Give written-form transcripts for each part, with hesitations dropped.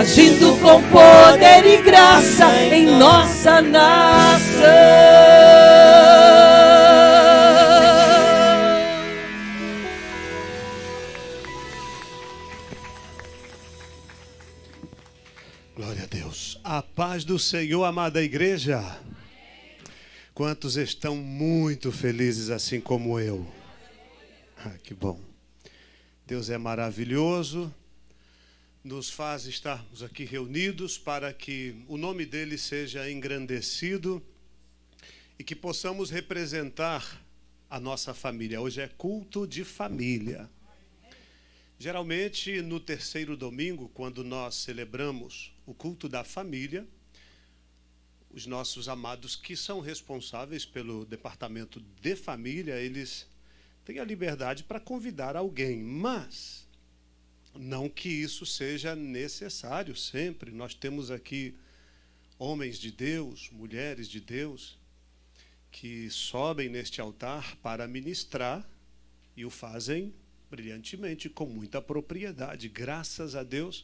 agindo com poder e graça em nossa nação. Glória a Deus. A paz do Senhor, amada igreja. Quantos estão muito felizes assim como eu? Que bom. Deus é maravilhoso. Nos faz estarmos aqui reunidos para que o nome dele seja engrandecido e que possamos representar a nossa família. Hoje é culto de família. Geralmente, no terceiro domingo, quando nós celebramos o culto da família, os nossos amados que são responsáveis pelo departamento de família, eles têm a liberdade para convidar alguém, mas não que isso seja necessário sempre. Nós temos aqui homens de Deus, mulheres de Deus, que sobem neste altar para ministrar e o fazem brilhantemente, com muita propriedade. Graças a Deus,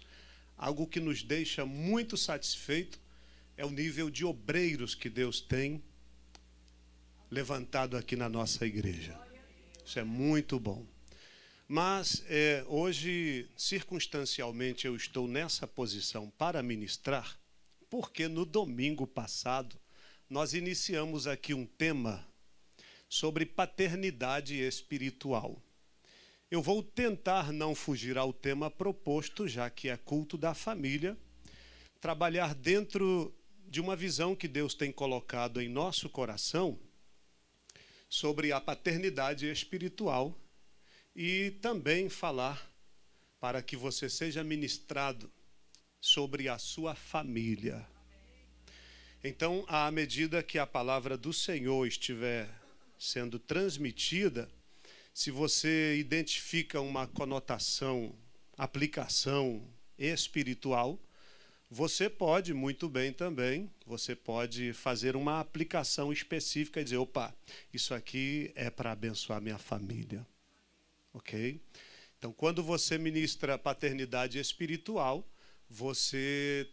algo que nos deixa muito satisfeito é o nível de obreiros que Deus tem levantado aqui na nossa igreja. Isso é muito bom. Mas hoje, circunstancialmente, eu estou nessa posição para ministrar, porque no domingo passado nós iniciamos aqui um tema sobre paternidade espiritual. Eu vou tentar não fugir ao tema proposto, já que é culto da família, trabalhar dentro de uma visão que Deus tem colocado em nosso coração sobre a paternidade espiritual e também falar para que você seja ministrado sobre a sua família. Então, à medida que a palavra do Senhor estiver sendo transmitida, se você identifica uma conotação, aplicação espiritual, você pode muito bem também, você pode fazer uma aplicação específica e dizer, opa, isso aqui é para abençoar minha família. Ok? Então, quando você ministra paternidade espiritual, você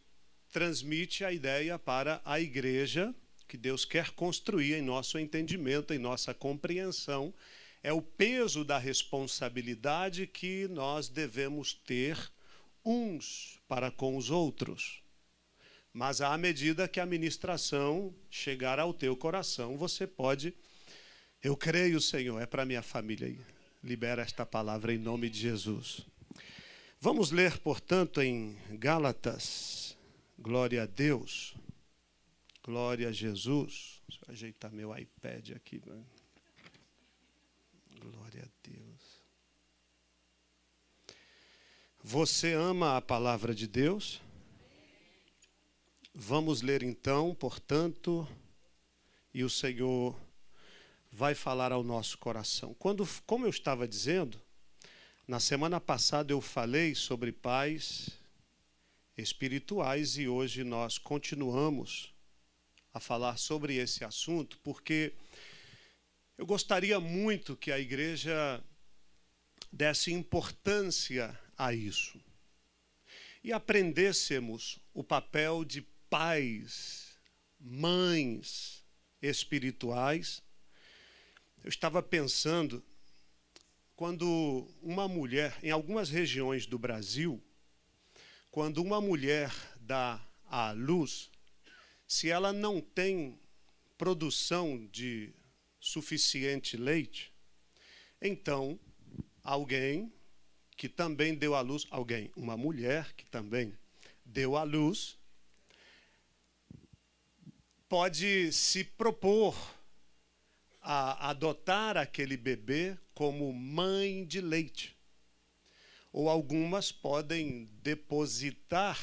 transmite a ideia para a igreja que Deus quer construir em nosso entendimento, em nossa compreensão. É o peso da responsabilidade que nós devemos ter uns para com os outros. Mas à medida que a ministração chegar ao teu coração, você pode, eu creio, Senhor, é para minha família. Libera esta palavra em nome de Jesus. Vamos ler, portanto, em Gálatas. Glória a Deus. Glória a Jesus. Deixa eu ajeitar meu iPad aqui, né? Glória a Deus. Você ama a palavra de Deus? Vamos ler então, portanto, e o Senhor vai falar ao nosso coração. Como eu estava dizendo, na semana passada eu falei sobre pais espirituais e hoje nós continuamos a falar sobre esse assunto, porque eu gostaria muito que a igreja desse importância a isso e aprendêssemos o papel de pais, mães espirituais. Eu estava pensando, quando uma mulher, em algumas regiões do Brasil, quando uma mulher dá à luz, se ela não tem produção de suficiente leite, então alguém que também deu à luz, uma mulher que também deu à luz, pode se propor a adotar aquele bebê como mãe de leite. Ou algumas podem depositar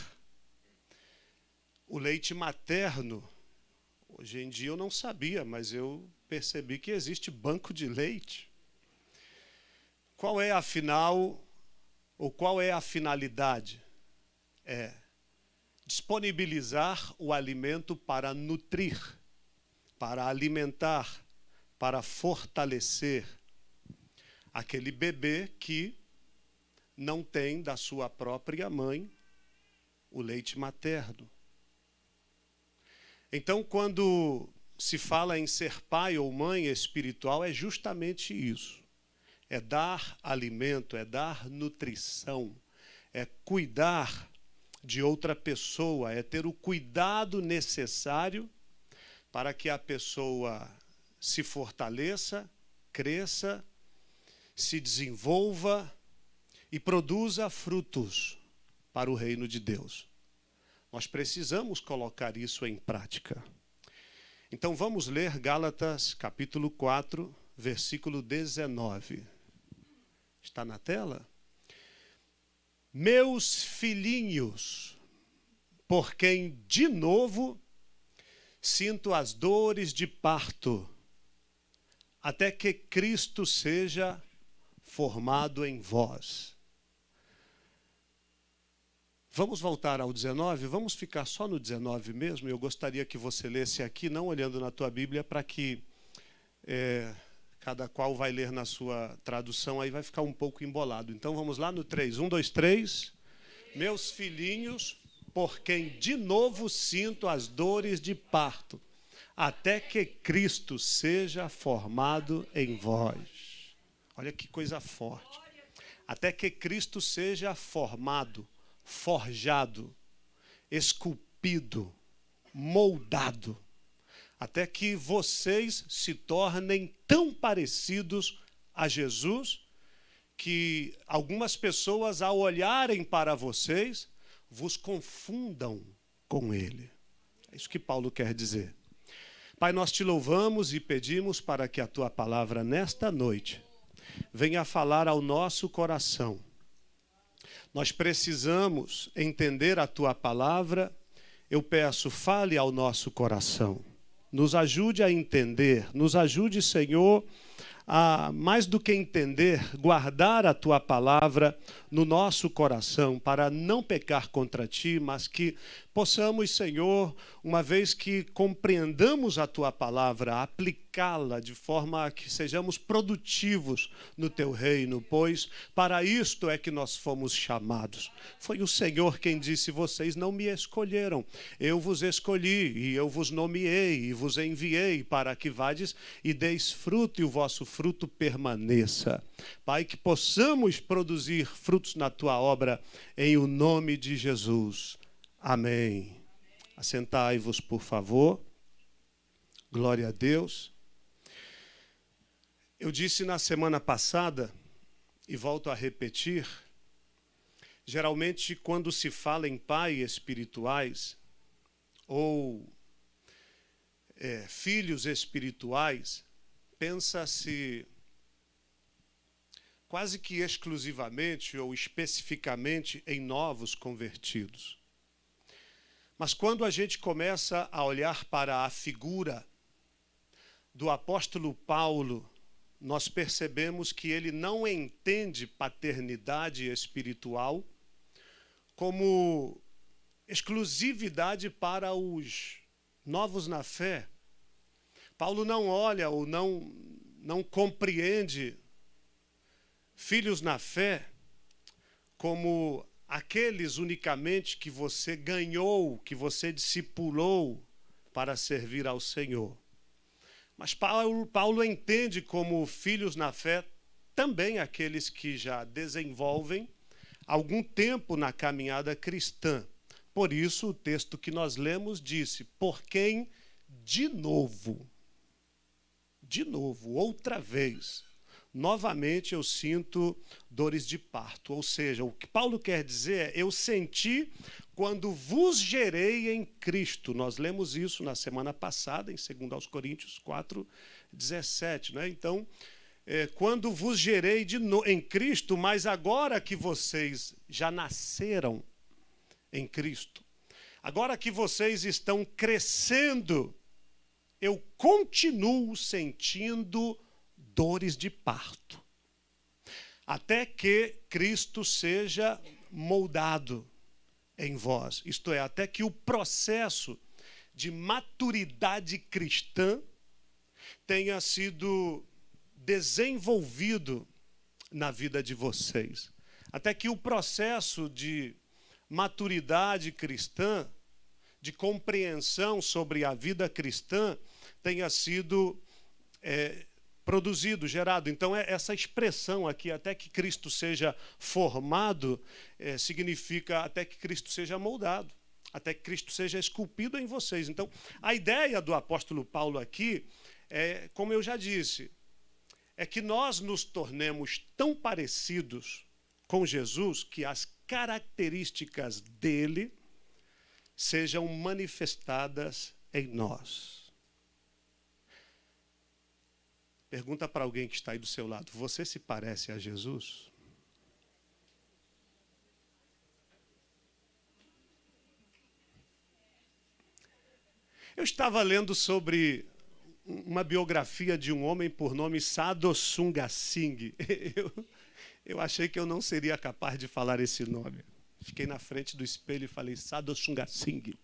o leite materno. Hoje em dia eu não sabia, mas eu percebi que existe banco de leite. Qual é a finalidade? É disponibilizar o alimento para nutrir, para alimentar, para fortalecer aquele bebê que não tem da sua própria mãe o leite materno. Então, quando se fala em ser pai ou mãe espiritual, é justamente isso. É dar alimento, é dar nutrição, é cuidar de outra pessoa, é ter o cuidado necessário para que a pessoa se fortaleça, cresça, se desenvolva e produza frutos para o reino de Deus. Nós precisamos colocar isso em prática. Então vamos ler Gálatas capítulo 4, versículo 19. Está na tela? Meus filhinhos, por quem de novo sinto as dores de parto, até que Cristo seja formado em vós. Vamos voltar ao 19? Vamos ficar só no 19 mesmo? Eu gostaria que você lesse aqui, não olhando na tua Bíblia, para que cada qual vai ler na sua tradução, aí vai ficar um pouco embolado. Então vamos lá no 3. 1, 2, 3. Meus filhinhos, por quem de novo sinto as dores de parto, até que Cristo seja formado em vós. Olha que coisa forte. Até que Cristo seja formado, forjado, esculpido, moldado, até que vocês se tornem tão parecidos a Jesus que algumas pessoas, ao olharem para vocês, vos confundam com Ele. É isso que Paulo quer dizer. Pai, nós te louvamos e pedimos para que a tua palavra nesta noite venha falar ao nosso coração. Nós precisamos entender a tua palavra. Eu peço, fale ao nosso coração. Nos ajude a entender, nos ajude, Senhor, a, mais do que entender, guardar a tua palavra no nosso coração, para não pecar contra ti, mas que possamos, Senhor, uma vez que compreendamos a tua palavra, aplicá-la de forma a que sejamos produtivos no teu reino, pois para isto é que nós fomos chamados. Foi o Senhor quem disse: vocês não me escolheram, eu vos escolhi e eu vos nomeei e vos enviei para que vades e deis fruto e o vosso fruto permaneça. Pai, que possamos produzir frutos na tua obra em o nome de Jesus. Amém. Assentai-vos, por favor. Glória a Deus. Eu disse na semana passada, e volto a repetir, geralmente quando se fala em pais espirituais, ou filhos espirituais, pensa-se quase que exclusivamente ou especificamente em novos convertidos. Mas quando a gente começa a olhar para a figura do apóstolo Paulo, nós percebemos que ele não entende paternidade espiritual como exclusividade para os novos na fé. Paulo não olha ou não compreende filhos na fé como aqueles unicamente que você ganhou, que você discipulou para servir ao Senhor. Mas Paulo entende como filhos na fé também aqueles que já desenvolvem algum tempo na caminhada cristã. Por isso, o texto que nós lemos disse: por quem de novo, outra vez, novamente eu sinto dores de parto. Ou seja, o que Paulo quer dizer é: eu senti quando vos gerei em Cristo. Nós lemos isso na semana passada, em 2 Coríntios 4, 17. Né? Então, quando vos gerei em Cristo, mas agora que vocês já nasceram em Cristo, agora que vocês estão crescendo, eu continuo sentindo dores de parto, até que Cristo seja moldado em vós. Isto é, até que o processo de maturidade cristã tenha sido desenvolvido na vida de vocês. Até que o processo de maturidade cristã, de compreensão sobre a vida cristã, tenha sido produzido, gerado. Então, essa expressão aqui, até que Cristo seja formado, significa até que Cristo seja moldado, até que Cristo seja esculpido em vocês. Então, a ideia do apóstolo Paulo aqui, como eu já disse, é que nós nos tornemos tão parecidos com Jesus que as características dele sejam manifestadas em nós. Pergunta para alguém que está aí do seu lado: você se parece a Jesus? Eu estava lendo sobre uma biografia de um homem por nome Sadhu Sungha Singh. Eu achei que eu não seria capaz de falar esse nome. Fiquei na frente do espelho e falei: Sadhu Sungha Singh.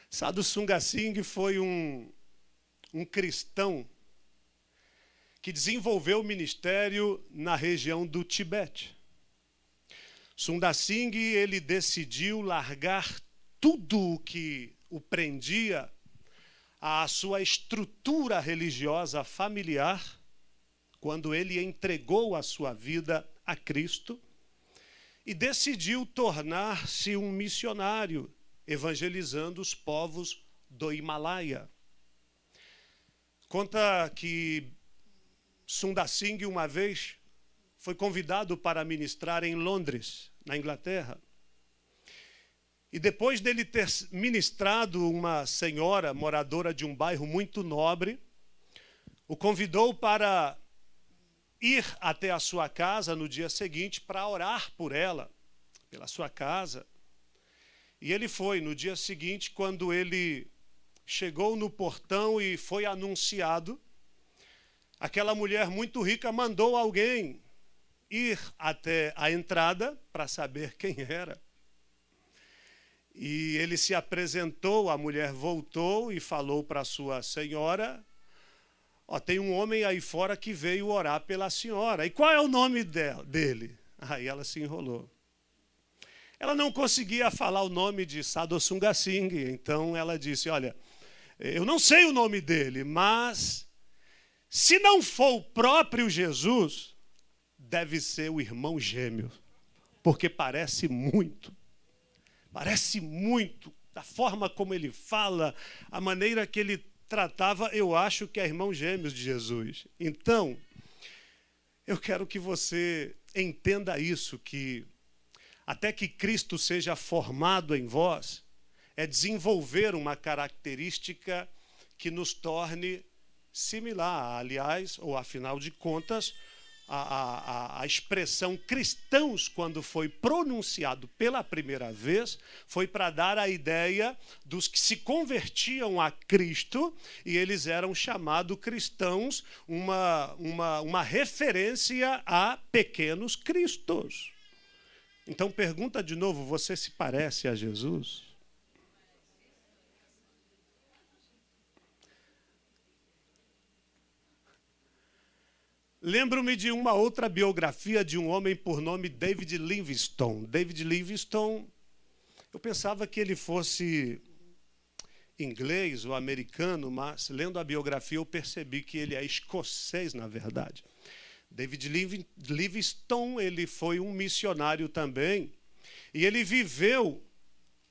Sadhu Sungha Singh foi um cristão que desenvolveu o ministério na região do Tibete. Sungha Singh, ele decidiu largar tudo o que o prendia à sua estrutura religiosa familiar, quando ele entregou a sua vida a Cristo e decidiu tornar-se um missionário, evangelizando os povos do Himalaia. Conta que Sungha Singh, uma vez, foi convidado para ministrar em Londres, na Inglaterra. E depois dele ter ministrado, uma senhora moradora de um bairro muito nobre o convidou para ir até a sua casa no dia seguinte para orar por ela, pela sua casa. E ele foi no dia seguinte, quando ele chegou no portão e foi anunciado, aquela mulher muito rica mandou alguém ir até a entrada para saber quem era. E ele se apresentou, a mulher voltou e falou para a sua senhora: tem um homem aí fora que veio orar pela senhora. E qual é o nome dele? Aí ela se enrolou. Ela não conseguia falar o nome de Sadhu Sungha Singh, então ela disse: olha, eu não sei o nome dele, mas se não for o próprio Jesus, deve ser o irmão gêmeo, porque parece muito da forma como ele fala, a maneira que ele tratava, eu acho que é irmão gêmeos de Jesus. Então, eu quero que você entenda isso, que até que Cristo seja formado em vós, é desenvolver uma característica que nos torne similar. Aliás, ou afinal de contas, a expressão cristãos, quando foi pronunciado pela primeira vez, foi para dar a ideia dos que se convertiam a Cristo, e eles eram chamados cristãos, uma referência a pequenos cristos. Então pergunta de novo: você se parece a Jesus? Lembro-me de uma outra biografia de um homem por nome David Livingstone. David Livingstone, eu pensava que ele fosse inglês ou americano, mas lendo a biografia eu percebi que ele é escocês, na verdade. David Livingstone, ele foi um missionário também, e ele viveu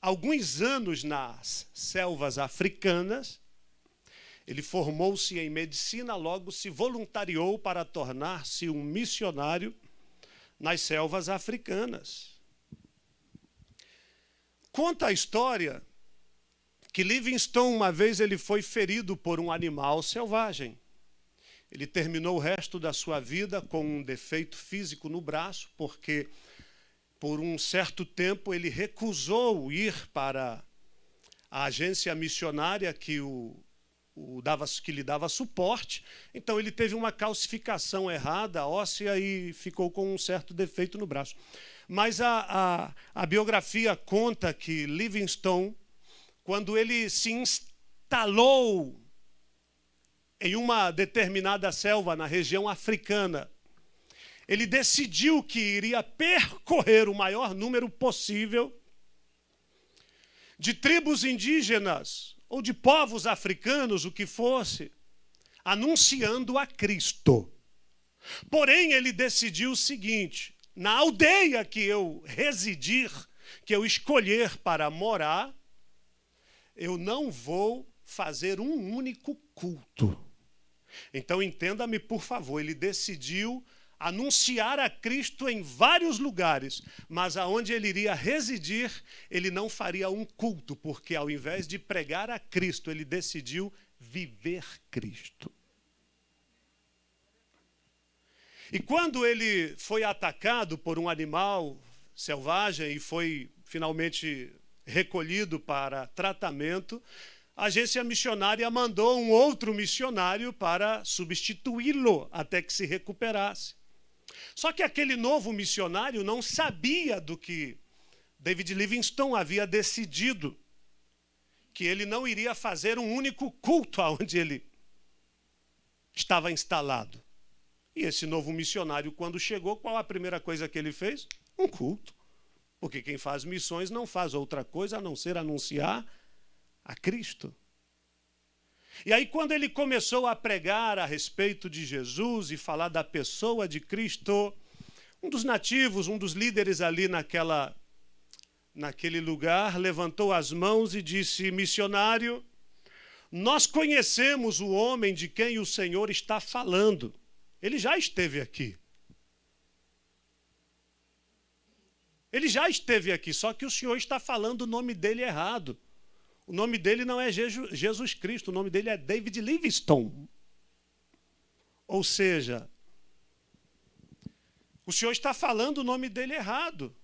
alguns anos nas selvas africanas. Ele formou-se em medicina, logo se voluntariou para tornar-se um missionário nas selvas africanas. Conta a história que Livingstone, uma vez, ele foi ferido por um animal selvagem. Ele terminou o resto da sua vida com um defeito físico no braço, porque por um certo tempo ele recusou ir para a agência missionária que lhe dava suporte. Então ele teve uma calcificação errada, óssea, e ficou com um certo defeito no braço. Mas a biografia conta que Livingstone, quando ele se instalou em uma determinada selva na região africana, ele decidiu que iria percorrer o maior número possível de tribos indígenas ou de povos africanos, o que fosse, anunciando a Cristo. Porém, ele decidiu o seguinte: na aldeia que eu residir, que eu escolher para morar, eu não vou fazer um único culto. Então, entenda-me, por favor, ele decidiu anunciar a Cristo em vários lugares, mas aonde ele iria residir, ele não faria um culto, porque ao invés de pregar a Cristo, ele decidiu viver Cristo. E quando ele foi atacado por um animal selvagem e foi finalmente recolhido para tratamento, a agência missionária mandou um outro missionário para substituí-lo até que se recuperasse. Só que aquele novo missionário não sabia do que David Livingstone havia decidido, que ele não iria fazer um único culto aonde ele estava instalado. E esse novo missionário, quando chegou, qual a primeira coisa que ele fez? Um culto. Porque quem faz missões não faz outra coisa a não ser anunciar a Cristo. E aí, quando ele começou a pregar a respeito de Jesus e falar da pessoa de Cristo, um dos nativos, um dos líderes ali naquele lugar, levantou as mãos e disse: missionário, nós conhecemos o homem de quem o Senhor está falando. Ele já esteve aqui. Ele já esteve aqui, só que o Senhor está falando o nome dele errado. O nome dele não é Jesus Cristo, o nome dele é David Livingstone. Ou seja, o Senhor está falando o nome dele errado.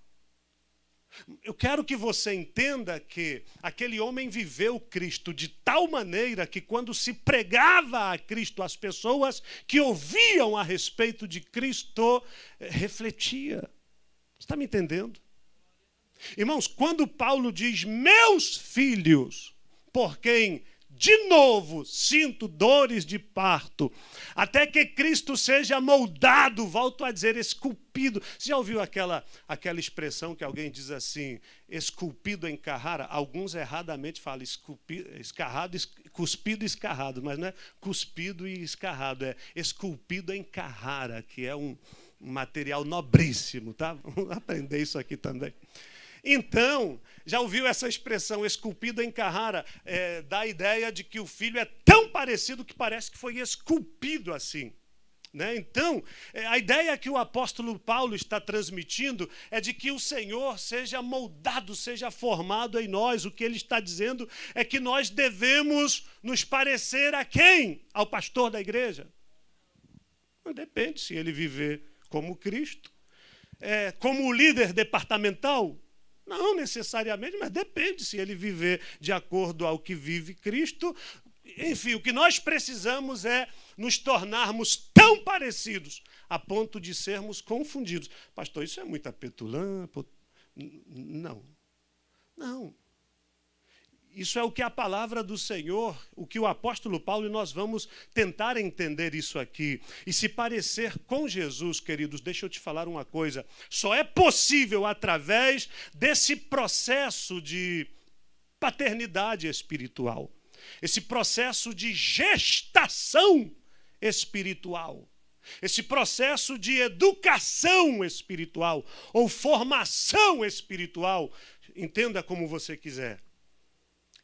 Eu quero que você entenda que aquele homem viveu Cristo de tal maneira que quando se pregava a Cristo, as pessoas que ouviam a respeito de Cristo refletia. Você está me entendendo? Irmãos, quando Paulo diz, meus filhos, por quem de novo sinto dores de parto, até que Cristo seja moldado, volto a dizer, esculpido. Você já ouviu aquela expressão que alguém diz assim, esculpido em Carrara? Alguns erradamente falam escarrado, cuspido e escarrado, mas não é cuspido e escarrado, é esculpido em Carrara, que é um material nobríssimo, tá? Vamos aprender isso aqui também. Então, já ouviu essa expressão, esculpido em Carrara, dá a ideia de que o filho é tão parecido que parece que foi esculpido assim. Né? Então, a ideia que o apóstolo Paulo está transmitindo é de que o Senhor seja moldado, seja formado em nós. O que ele está dizendo é que nós devemos nos parecer a quem? Ao pastor da igreja. Não depende se ele viver como Cristo, como o líder departamental. Não necessariamente, mas depende se ele viver de acordo ao que vive Cristo. Enfim, o que nós precisamos é nos tornarmos tão parecidos a ponto de sermos confundidos. Pastor, isso é muita petulância? Não. Não. Isso é o que a palavra do Senhor, o que o apóstolo Paulo, e nós vamos tentar entender isso aqui. E se parecer com Jesus, queridos, deixa eu te falar uma coisa. Só é possível através desse processo de paternidade espiritual. Esse processo de gestação espiritual. Esse processo de educação espiritual ou formação espiritual. Entenda como você quiser.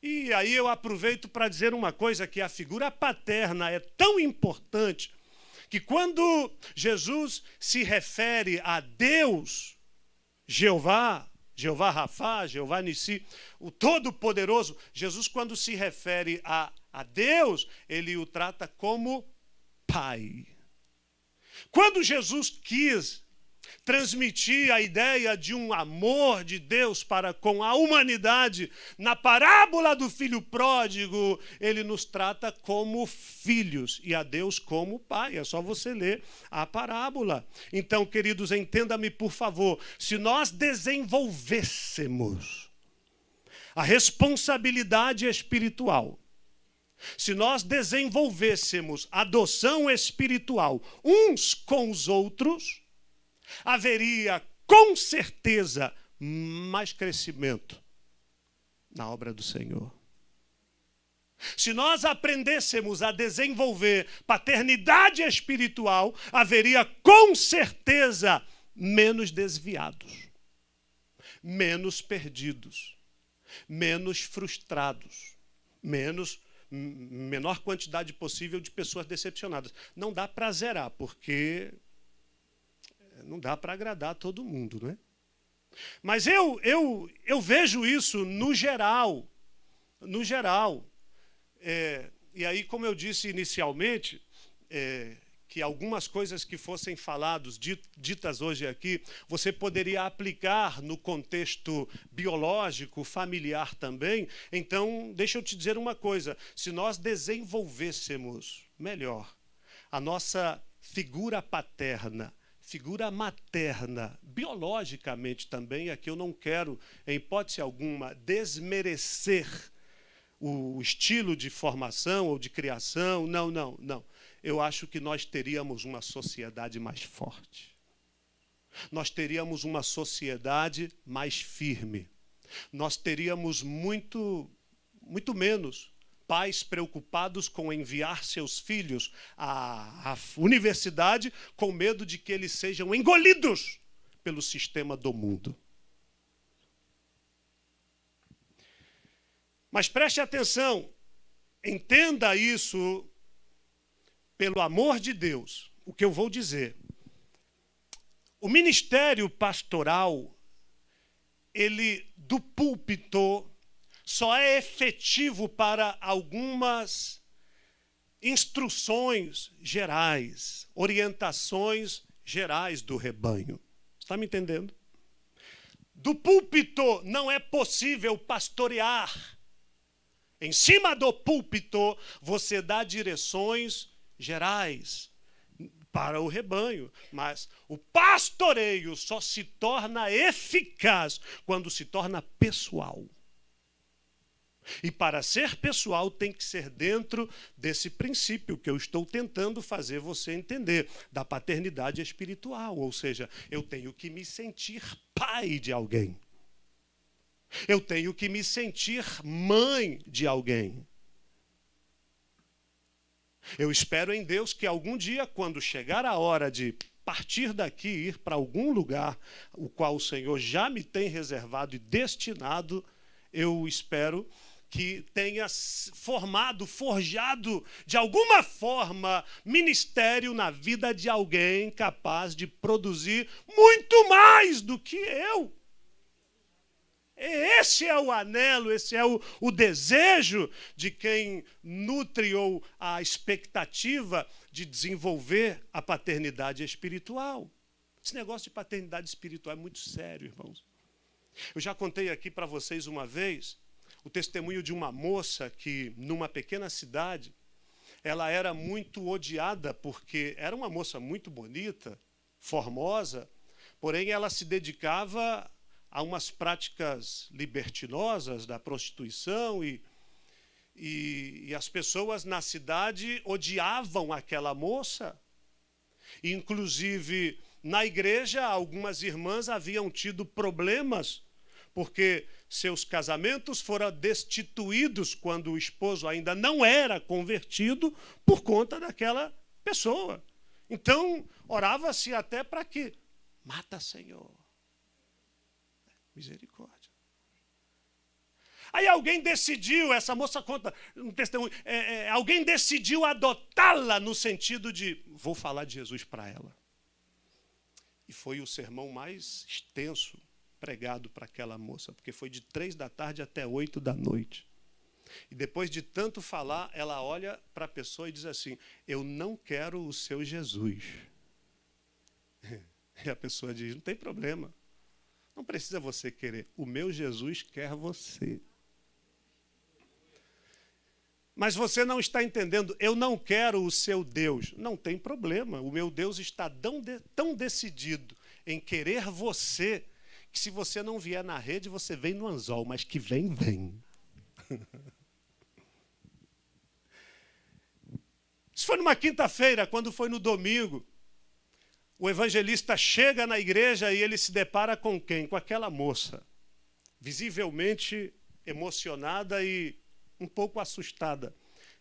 E aí eu aproveito para dizer uma coisa, que a figura paterna é tão importante que quando Jesus se refere a Deus, Jeová Rafá, Jeová Nissi, o Todo-Poderoso, Jesus quando se refere a Deus, ele o trata como Pai. Quando Jesus quis transmitir a ideia de um amor de Deus para com a humanidade, na parábola do filho pródigo, ele nos trata como filhos e a Deus como pai. É só você ler a parábola. Então, queridos, entenda-me por favor, se nós desenvolvêssemos a responsabilidade espiritual, se nós desenvolvêssemos adoção espiritual uns com os outros, haveria com certeza mais crescimento na obra do Senhor. Se nós aprendêssemos a desenvolver paternidade espiritual, haveria com certeza menos desviados, menos perdidos, menos frustrados, menor quantidade possível de pessoas decepcionadas. Não dá para zerar, porque não dá para agradar todo mundo, não é? Mas eu vejo isso no geral. No geral. E aí, como eu disse inicialmente, que algumas coisas que fossem ditas hoje aqui, você poderia aplicar no contexto biológico, familiar também. Então, deixa eu te dizer uma coisa. Se nós desenvolvêssemos melhor a nossa figura paterna, figura materna, biologicamente também, aqui eu não quero, em hipótese alguma, desmerecer o estilo de formação ou de criação. Não. Eu acho que nós teríamos uma sociedade mais forte. Nós teríamos uma sociedade mais firme. Nós teríamos muito menos pais preocupados com enviar seus filhos à universidade com medo de que eles sejam engolidos pelo sistema do mundo. Mas preste atenção, entenda isso pelo amor de Deus, o que eu vou dizer. O ministério pastoral, ele do púlpito, só é efetivo para algumas instruções gerais, orientações gerais do rebanho. Está me entendendo? Do púlpito não é possível pastorear. Em cima do púlpito, você dá direções gerais para o rebanho. Mas o pastoreio só se torna eficaz quando se torna pessoal. E para ser pessoal tem que ser dentro desse princípio que eu estou tentando fazer você entender, da paternidade espiritual. Ou seja, eu tenho que me sentir pai de alguém. Eu tenho que me sentir mãe de alguém. Eu espero em Deus que algum dia, quando chegar a hora de partir daqui e ir para algum lugar, o qual o Senhor já me tem reservado e destinado, eu espero que tenha forjado de alguma forma ministério na vida de alguém capaz de produzir muito mais do que eu. Esse é o anelo, esse é o desejo de quem nutre ou a expectativa de desenvolver a paternidade espiritual. Esse negócio de paternidade espiritual é muito sério, irmãos. Eu já contei aqui para vocês uma vez o testemunho de uma moça que, numa pequena cidade, ela era muito odiada porque era uma moça muito bonita, formosa, porém ela se dedicava a umas práticas libertinosas da prostituição e as pessoas na cidade odiavam aquela moça. Inclusive, na igreja, algumas irmãs haviam tido problemas porque seus casamentos foram destituídos quando o esposo ainda não era convertido por conta daquela pessoa. Então, orava-se até para que mata, Senhor. Misericórdia. Aí alguém decidiu, essa moça conta um testemunho, alguém decidiu adotá-la no sentido de, vou falar de Jesus para ela. E foi o sermão mais extenso pregado para aquela moça, porque foi de 15h até 20h. E depois de tanto falar, ela olha para a pessoa e diz assim, eu não quero o seu Jesus. E a pessoa diz, não tem problema. Não precisa você querer. O meu Jesus quer você. Mas você não está entendendo. Eu não quero o seu Deus. Não tem problema. O meu Deus está tão decidido em querer você, que se você não vier na rede, você vem no anzol. Mas que vem, vem. Isso foi numa quinta-feira. Quando foi no domingo, o evangelista chega na igreja e ele se depara com quem? Com aquela moça, visivelmente emocionada e um pouco assustada.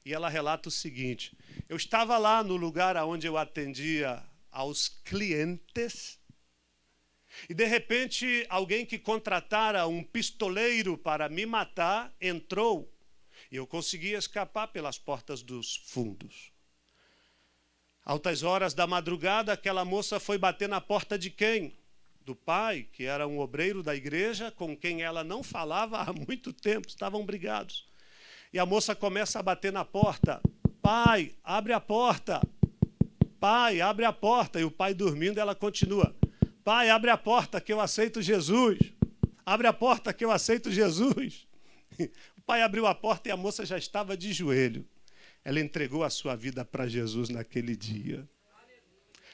E ela relata o seguinte: eu estava lá no lugar onde eu atendia aos clientes e, de repente, alguém que contratara um pistoleiro para me matar entrou e eu consegui escapar pelas portas dos fundos. Altas horas da madrugada, aquela moça foi bater na porta de quem? Do pai, que era um obreiro da igreja, com quem ela não falava há muito tempo, estavam brigados. E a moça começa a bater na porta: pai, abre a porta, pai, abre a porta. E o pai dormindo, ela continua: pai, abre a porta que eu aceito Jesus, abre a porta que eu aceito Jesus. O pai abriu a porta e a moça já estava de joelho. Ela entregou a sua vida para Jesus naquele dia.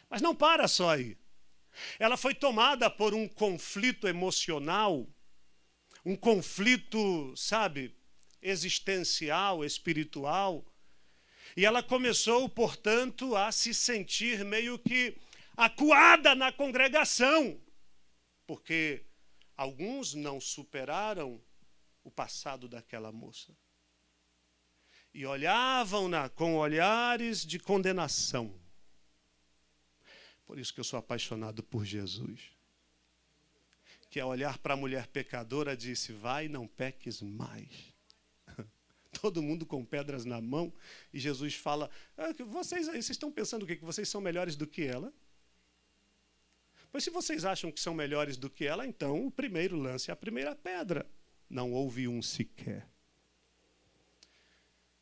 Mas não para só aí. Ela foi tomada por um conflito emocional, um conflito, sabe, existencial, espiritual. E ela começou, portanto, a se sentir meio que acuada na congregação, porque alguns não superaram o passado daquela moça. E olhavam-na com olhares de condenação. Por isso que eu sou apaixonado por Jesus, que ao olhar para a mulher pecadora disse: vai, não peques mais. Todo mundo com pedras na mão, e Jesus fala: vocês aí, vocês estão pensando o quê? Que vocês são melhores do que ela? Pois se vocês acham que são melhores do que ela, então o primeiro lance é a primeira pedra. Não houve um sequer.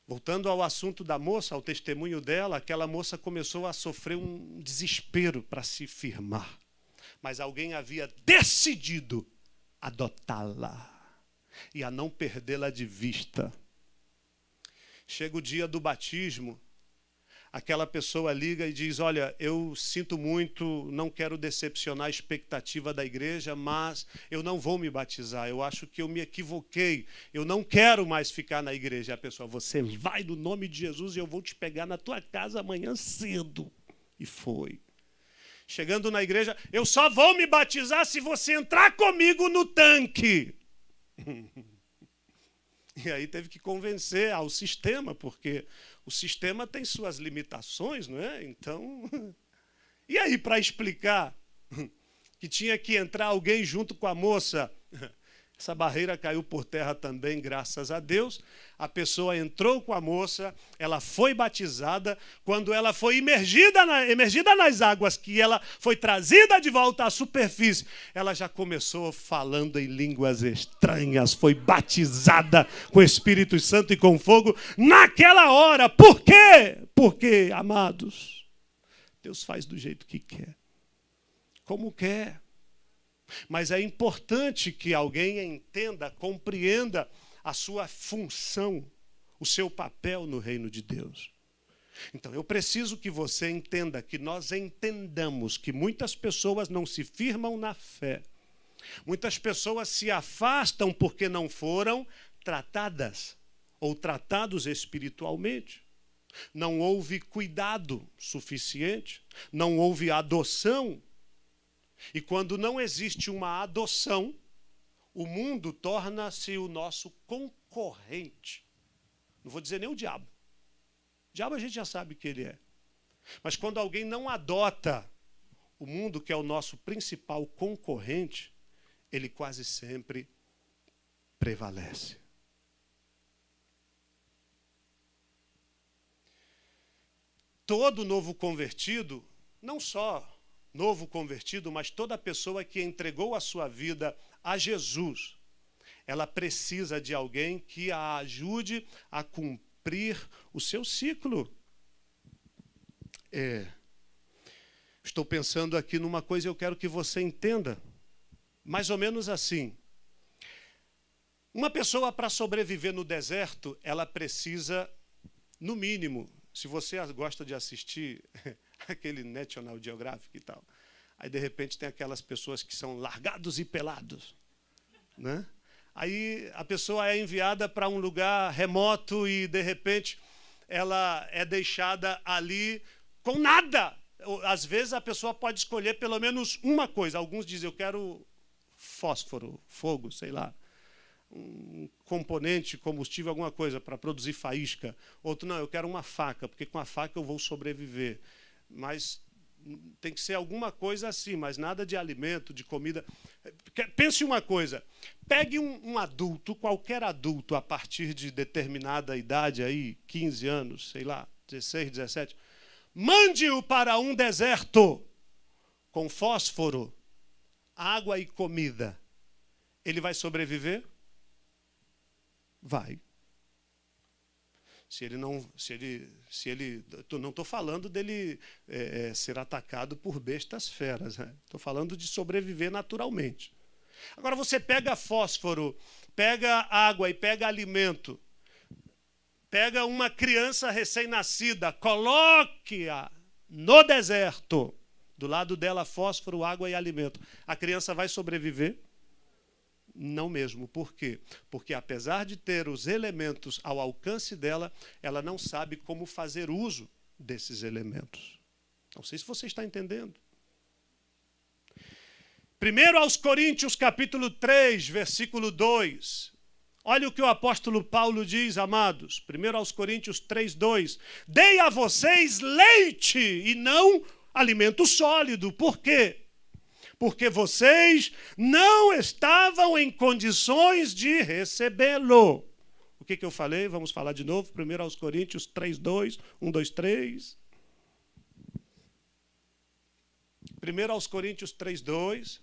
Voltando ao assunto da moça, ao testemunho dela, aquela moça começou a sofrer um desespero para se firmar. Mas alguém havia decidido adotá-la e a não perdê-la de vista. Chega o dia do batismo, aquela pessoa liga e diz: olha, eu sinto muito, não quero decepcionar a expectativa da igreja, mas eu não vou me batizar, eu acho que eu me equivoquei, eu não quero mais ficar na igreja. A pessoa: você vai no nome de Jesus e eu vou te pegar na tua casa amanhã cedo. E foi. Chegando na igreja: eu só vou me batizar se você entrar comigo no tanque. E aí teve que convencer ao sistema, porque o sistema tem suas limitações, não é? Então, e aí para explicar que tinha que entrar alguém junto com a moça? Essa barreira caiu por terra também, graças a Deus. A pessoa entrou com a moça, ela foi batizada. Quando ela foi emergida nas águas, que ela foi trazida de volta à superfície, ela já começou falando em línguas estranhas, foi batizada com o Espírito Santo e com fogo naquela hora. Por quê? Porque, amados, Deus faz do jeito que quer, como quer. Mas é importante que alguém entenda, compreenda a sua função, o seu papel no reino de Deus. Então, eu preciso que você entenda, que nós entendamos que muitas pessoas não se firmam na fé. Muitas pessoas se afastam porque não foram tratadas ou tratados espiritualmente. Não houve cuidado suficiente, não houve adoção. E quando não existe uma adoção, o mundo torna-se o nosso concorrente. Não vou dizer nem o diabo. O diabo a gente já sabe que ele é. Mas quando alguém não adota o mundo, que é o nosso principal concorrente, ele quase sempre prevalece. Todo novo convertido, não só novo convertido, mas toda pessoa que entregou a sua vida a Jesus, ela precisa de alguém que a ajude a cumprir o seu ciclo. Estou pensando aqui numa coisa, eu quero que você entenda. Mais ou menos assim. Uma pessoa, para sobreviver no deserto, ela precisa, no mínimo, se você gosta de assistir aquele National Geographic e tal, aí de repente tem aquelas pessoas que são largados e pelados, né? Aí a pessoa é enviada para um lugar remoto e de repente ela é deixada ali com nada, Às vezes a pessoa pode escolher pelo menos uma coisa. Alguns dizem, eu quero fósforo, fogo, sei lá. Um componente, combustível, alguma coisa para produzir faísca. Outro, não, eu quero uma faca, porque com a faca eu vou sobreviver. Mas tem que ser alguma coisa assim, mas nada de alimento, de comida. Pense uma coisa, pegue um adulto, qualquer adulto, a partir de determinada idade, aí, 15 anos, sei lá, 16, 17, mande-o para um deserto com fósforo, água e comida. Ele vai sobreviver? Vai. Não estou falando dele ser atacado por bestas feras. Estou falando de sobreviver naturalmente. Agora você pega fósforo, pega água e pega alimento. Pega uma criança recém-nascida, coloque-a no deserto. Do lado dela, fósforo, água e alimento. A criança vai sobreviver? Não mesmo. Por quê? Porque apesar de ter os elementos ao alcance dela, ela não sabe como fazer uso desses elementos. Não sei se você está entendendo. 1 aos Coríntios, capítulo 3, versículo 2. Olha o que o apóstolo Paulo diz, amados. 1 aos Coríntios 3, 2. Dei a vocês leite e não alimento sólido. Por quê? Porque vocês não estavam em condições de recebê-lo. O que eu falei? Vamos falar de novo. 1 aos Coríntios 3, 2. 1, 2, 3. 1 aos Coríntios 3, 2.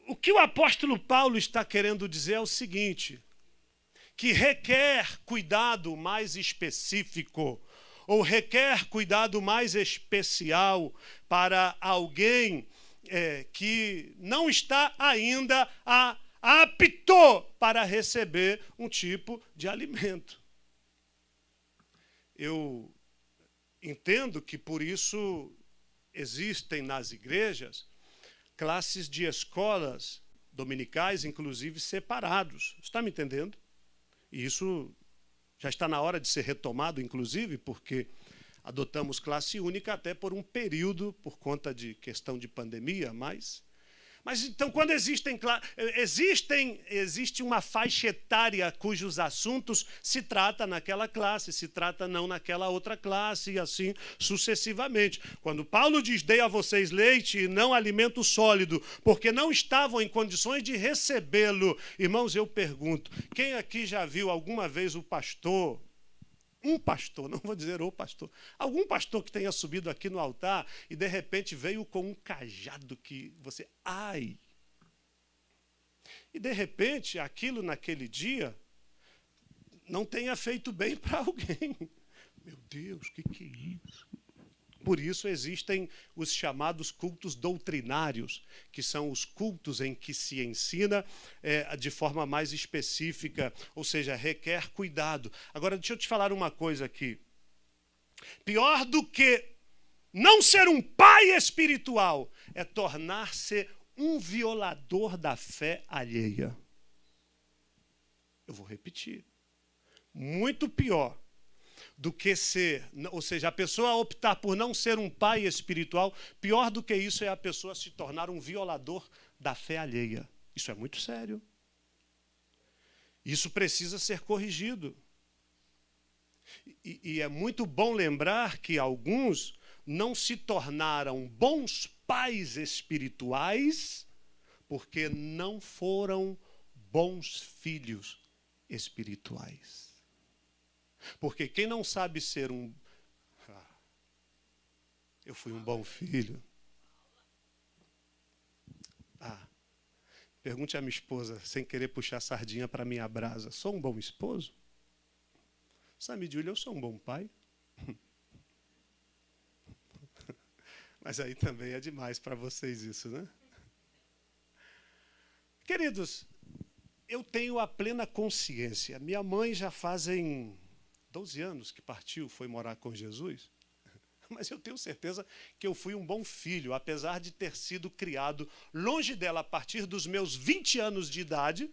O que o apóstolo Paulo está querendo dizer é o seguinte, que requer cuidado mais específico, ou requer cuidado mais especial para alguém que não está ainda apto para receber um tipo de alimento. Eu entendo que por isso existem nas igrejas classes de escolas dominicais, inclusive separados. Está me entendendo? E isso já está na hora de ser retomado, inclusive, porque adotamos classe única até por um período, por conta de questão de pandemia, mas então, quando existe uma faixa etária cujos assuntos se trata naquela classe, se trata não naquela outra classe, e assim sucessivamente. Quando Paulo diz, dei a vocês leite e não alimento sólido, porque não estavam em condições de recebê-lo. Irmãos, eu pergunto, quem aqui já viu alguma vez o pastor, um pastor, não vou dizer o pastor, algum pastor que tenha subido aqui no altar e de repente veio com um cajado que você, ai! E de repente aquilo naquele dia não tenha feito bem para alguém. Meu Deus, o que é isso? Por isso existem os chamados cultos doutrinários, que são os cultos em que se ensina de forma mais específica, ou seja, requer cuidado. Agora, deixa eu te falar uma coisa aqui. Pior do que não ser um pai espiritual é tornar-se um violador da fé alheia. Eu vou repetir. Muito pior do que ser, ou seja, a pessoa optar por não ser um pai espiritual, pior do que isso é a pessoa se tornar um violador da fé alheia. Isso é muito sério. Isso precisa ser corrigido. E é muito bom lembrar que alguns não se tornaram bons pais espirituais porque não foram bons filhos espirituais. Porque quem não sabe ser eu fui um bom filho. Pergunte à minha esposa, sem querer puxar a sardinha para a minha brasa. Sou um bom esposo? Sabe, Júlia, eu sou um bom pai? Mas aí também é demais para vocês isso, né? Queridos, eu tenho a plena consciência. Minha mãe já fazem 12 anos que partiu, foi morar com Jesus. Mas eu tenho certeza que eu fui um bom filho, apesar de ter sido criado longe dela a partir dos meus 20 anos de idade,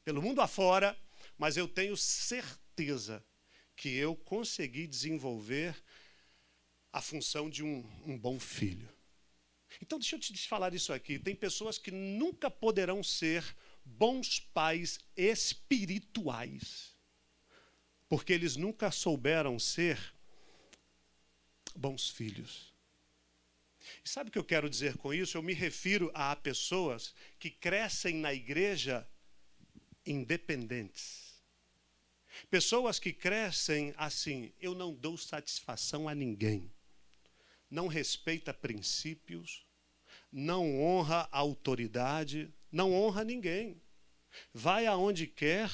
pelo mundo afora, mas eu tenho certeza que eu consegui desenvolver a função de um bom filho. Então, deixa eu te falar isso aqui. Tem pessoas que nunca poderão ser bons pais espirituais, porque eles nunca souberam ser bons filhos. E sabe o que eu quero dizer com isso? Eu me refiro a pessoas que crescem na igreja independentes. Pessoas que crescem assim: eu não dou satisfação a ninguém. Não respeita princípios, não honra a autoridade, não honra ninguém. Vai aonde quer,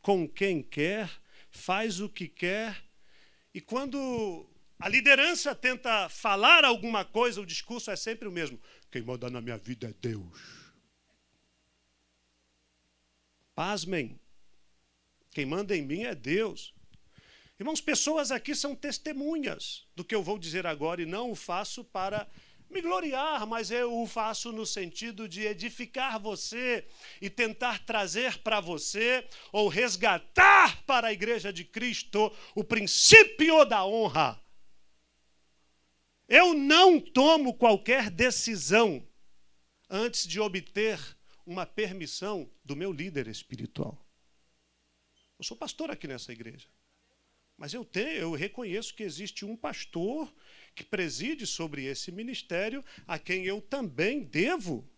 com quem quer, faz o que quer. E quando a liderança tenta falar alguma coisa, o discurso é sempre o mesmo: quem manda na minha vida é Deus. Pasmem, quem manda em mim é Deus. Irmãos, pessoas aqui são testemunhas do que eu vou dizer agora, e não o faço para me gloriar, mas eu o faço no sentido de edificar você e tentar trazer para você, ou resgatar para a igreja de Cristo, o princípio da honra. Eu não tomo qualquer decisão antes de obter uma permissão do meu líder espiritual. Eu sou pastor aqui nessa igreja. Mas eu reconheço que existe um pastor que preside sobre esse ministério, a quem eu também devo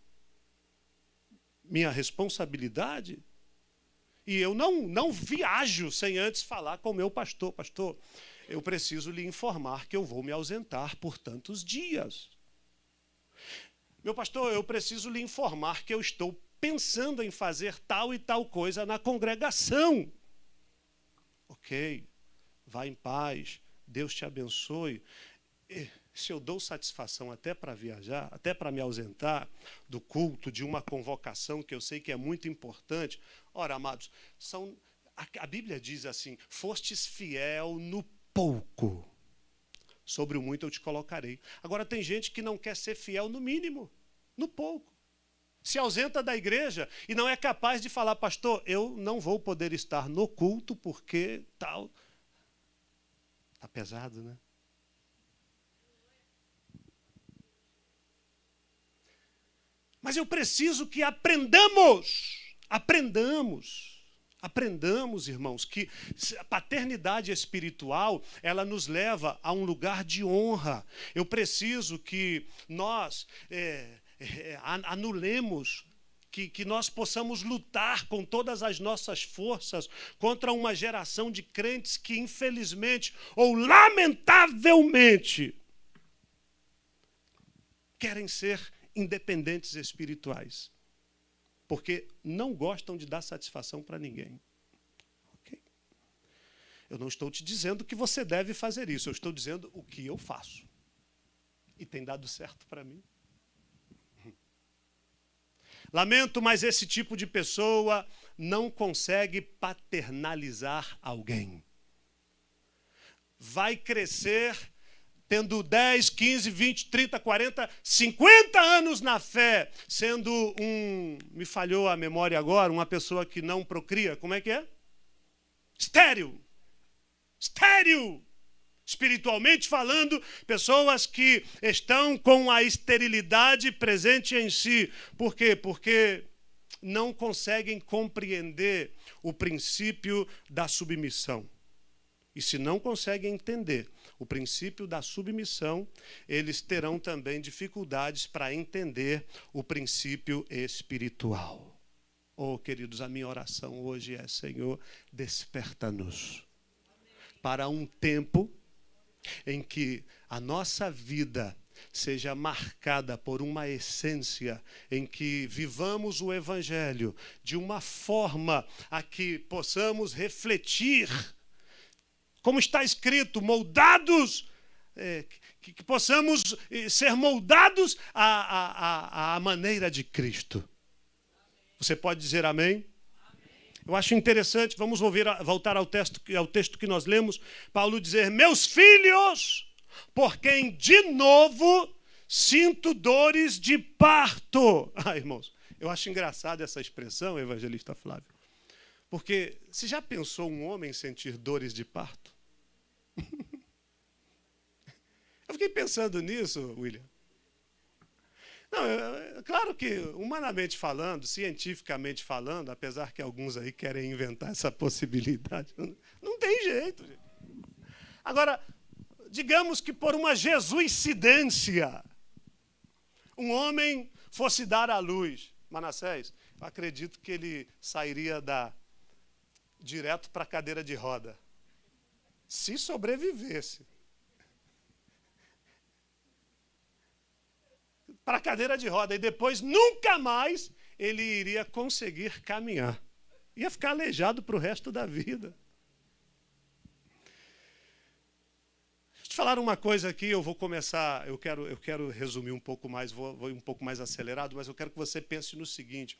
minha responsabilidade. E eu não viajo sem antes falar com o meu pastor. Pastor, eu preciso lhe informar que eu vou me ausentar por tantos dias. Meu pastor, eu preciso lhe informar que eu estou pensando em fazer tal e tal coisa na congregação. Ok. Vá em paz, Deus te abençoe. E se eu dou satisfação até para viajar, até para me ausentar do culto, de uma convocação que eu sei que é muito importante. Ora, amados, a Bíblia diz assim: fostes fiel no pouco, sobre o muito eu te colocarei. Agora, tem gente que não quer ser fiel no mínimo, no pouco. Se ausenta da igreja e não é capaz de falar: pastor, eu não vou poder estar no culto porque tal. Está pesado, né? Mas eu preciso que aprendamos, irmãos, que a paternidade espiritual, ela nos leva a um lugar de honra. Eu preciso que nós anulemos, que nós possamos lutar com todas as nossas forças contra uma geração de crentes que, infelizmente ou lamentavelmente, querem ser independentes espirituais, porque não gostam de dar satisfação para ninguém. Okay? Eu não estou te dizendo que você deve fazer isso, eu estou dizendo o que eu faço. E tem dado certo para mim. Lamento, mas esse tipo de pessoa não consegue paternalizar alguém. Vai crescer tendo 10, 15, 20, 30, 40, 50 anos na fé, sendo me falhou a memória agora, uma pessoa que não procria. Como é que é? Estéril. Espiritualmente falando, pessoas que estão com a esterilidade presente em si. Por quê? Porque não conseguem compreender o princípio da submissão. E se não conseguem entender o princípio da submissão, eles terão também dificuldades para entender o princípio espiritual. Oh, queridos, a minha oração hoje é: Senhor, desperta-nos para um tempo em que a nossa vida seja marcada por uma essência, em que vivamos o Evangelho de uma forma a que possamos refletir, como está escrito, moldados, que possamos ser moldados à maneira de Cristo. Você pode dizer amém? Eu acho interessante, vamos voltar ao texto que nós lemos, Paulo dizer: meus filhos, por quem de novo sinto dores de parto. Irmãos, eu acho engraçada essa expressão, evangelista Flávio, porque você já pensou um homem sentir dores de parto? fiquei pensando nisso, William. Não, claro que, humanamente falando, cientificamente falando, apesar que alguns aí querem inventar essa possibilidade, não tem jeito, gente. Agora, digamos que por uma jesuicidência, um homem fosse dar à luz, Manassés, eu acredito que ele sairia direto para a cadeira de roda, se sobrevivesse. Para a cadeira de roda, e depois nunca mais ele iria conseguir caminhar. Ia ficar aleijado para o resto da vida. Deixa eu te falar uma coisa aqui, eu vou começar, eu quero resumir um pouco mais, vou um pouco mais acelerado, mas eu quero que você pense no seguinte.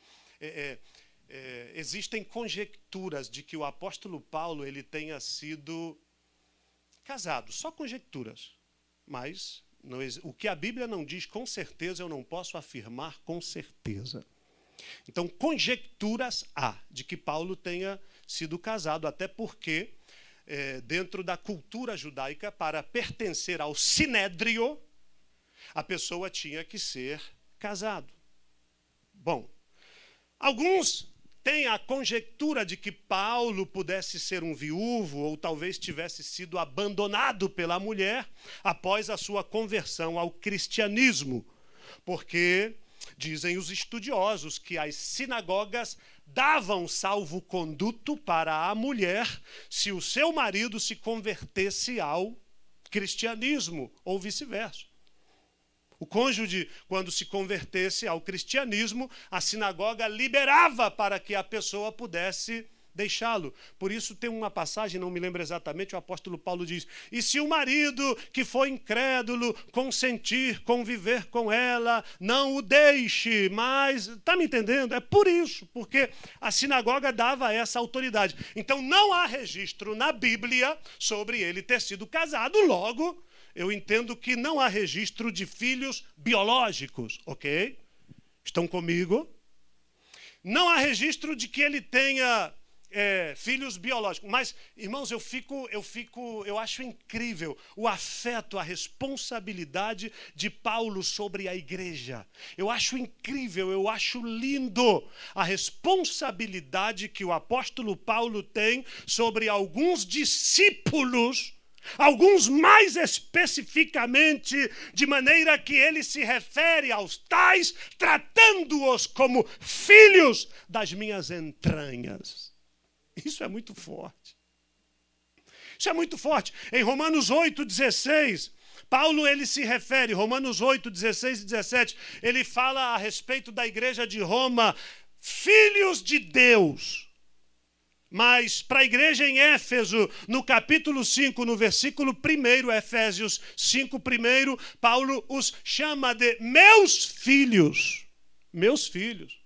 Existem conjecturas de que o apóstolo Paulo ele tenha sido casado, só conjecturas, mas o que a Bíblia não diz com certeza, eu não posso afirmar com certeza. Então, conjecturas há de que Paulo tenha sido casado, até porque, dentro da cultura judaica, para pertencer ao sinédrio, a pessoa tinha que ser casado. Bom, alguns têm a conjectura de que Paulo pudesse ser um viúvo ou talvez tivesse sido abandonado pela mulher após a sua conversão ao cristianismo, porque dizem os estudiosos que as sinagogas davam salvo-conduto para a mulher se o seu marido se convertesse ao cristianismo ou vice-versa. O cônjuge, quando se convertesse ao cristianismo, a sinagoga liberava para que a pessoa pudesse deixá-lo. Por isso tem uma passagem, não me lembro exatamente, o apóstolo Paulo diz: e se o marido que foi incrédulo consentir, conviver com ela, não o deixe, mas, está me entendendo? É por isso, porque a sinagoga dava essa autoridade. Então não há registro na Bíblia sobre ele ter sido casado, logo eu entendo que não há registro de filhos biológicos, ok? Estão comigo? Não há registro de que ele tenha filhos biológicos. Mas, irmãos, eu acho incrível o afeto, a responsabilidade de Paulo sobre a igreja. Eu acho incrível, eu acho lindo a responsabilidade que o apóstolo Paulo tem sobre alguns discípulos, alguns mais especificamente, de maneira que ele se refere aos tais, tratando-os como filhos das minhas entranhas. Isso é muito forte. Isso é muito forte. Em Romanos 8,16, Paulo ele se refere, Romanos 8, 16 e 17, ele fala a respeito da igreja de Roma, filhos de Deus. Mas para a igreja em Éfeso, no capítulo 5, no versículo 1, Efésios 5, 1, Paulo os chama de meus filhos. Meus filhos.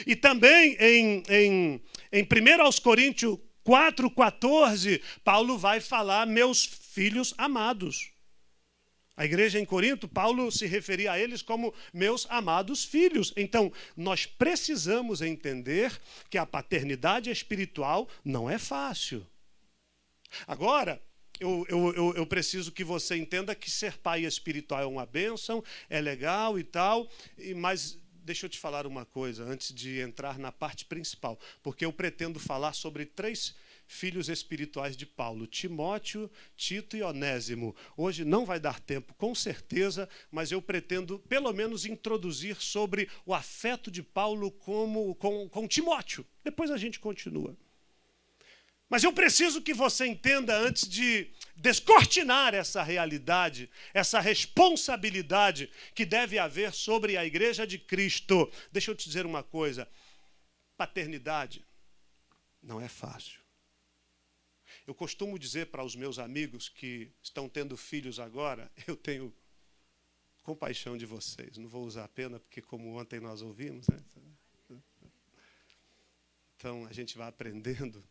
E também em 1 Coríntios 4, 14, Paulo vai falar meus filhos amados. A igreja em Corinto, Paulo se referia a eles como meus amados filhos. Então, nós precisamos entender que a paternidade espiritual não é fácil. Agora, eu preciso que você entenda que ser pai espiritual é uma bênção, é legal e tal, mas deixa eu te falar uma coisa antes de entrar na parte principal, porque eu pretendo falar sobre 3 filhos espirituais de Paulo, Timóteo, Tito e Onésimo. Hoje não vai dar tempo, com certeza, mas eu pretendo pelo menos introduzir sobre o afeto de Paulo com Timóteo. Depois a gente continua. Mas eu preciso que você entenda, antes de descortinar essa realidade, essa responsabilidade que deve haver sobre a igreja de Cristo. Deixa eu te dizer uma coisa, paternidade não é fácil. Eu costumo dizer para os meus amigos que estão tendo filhos agora, eu tenho compaixão de vocês. Não vou usar a pena, porque como ontem nós ouvimos, né? Então a gente vai aprendendo.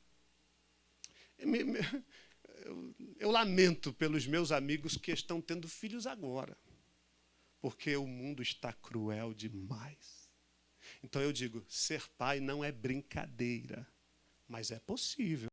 Eu lamento pelos meus amigos que estão tendo filhos agora, porque o mundo está cruel demais. Então eu digo, ser pai não é brincadeira, mas é possível.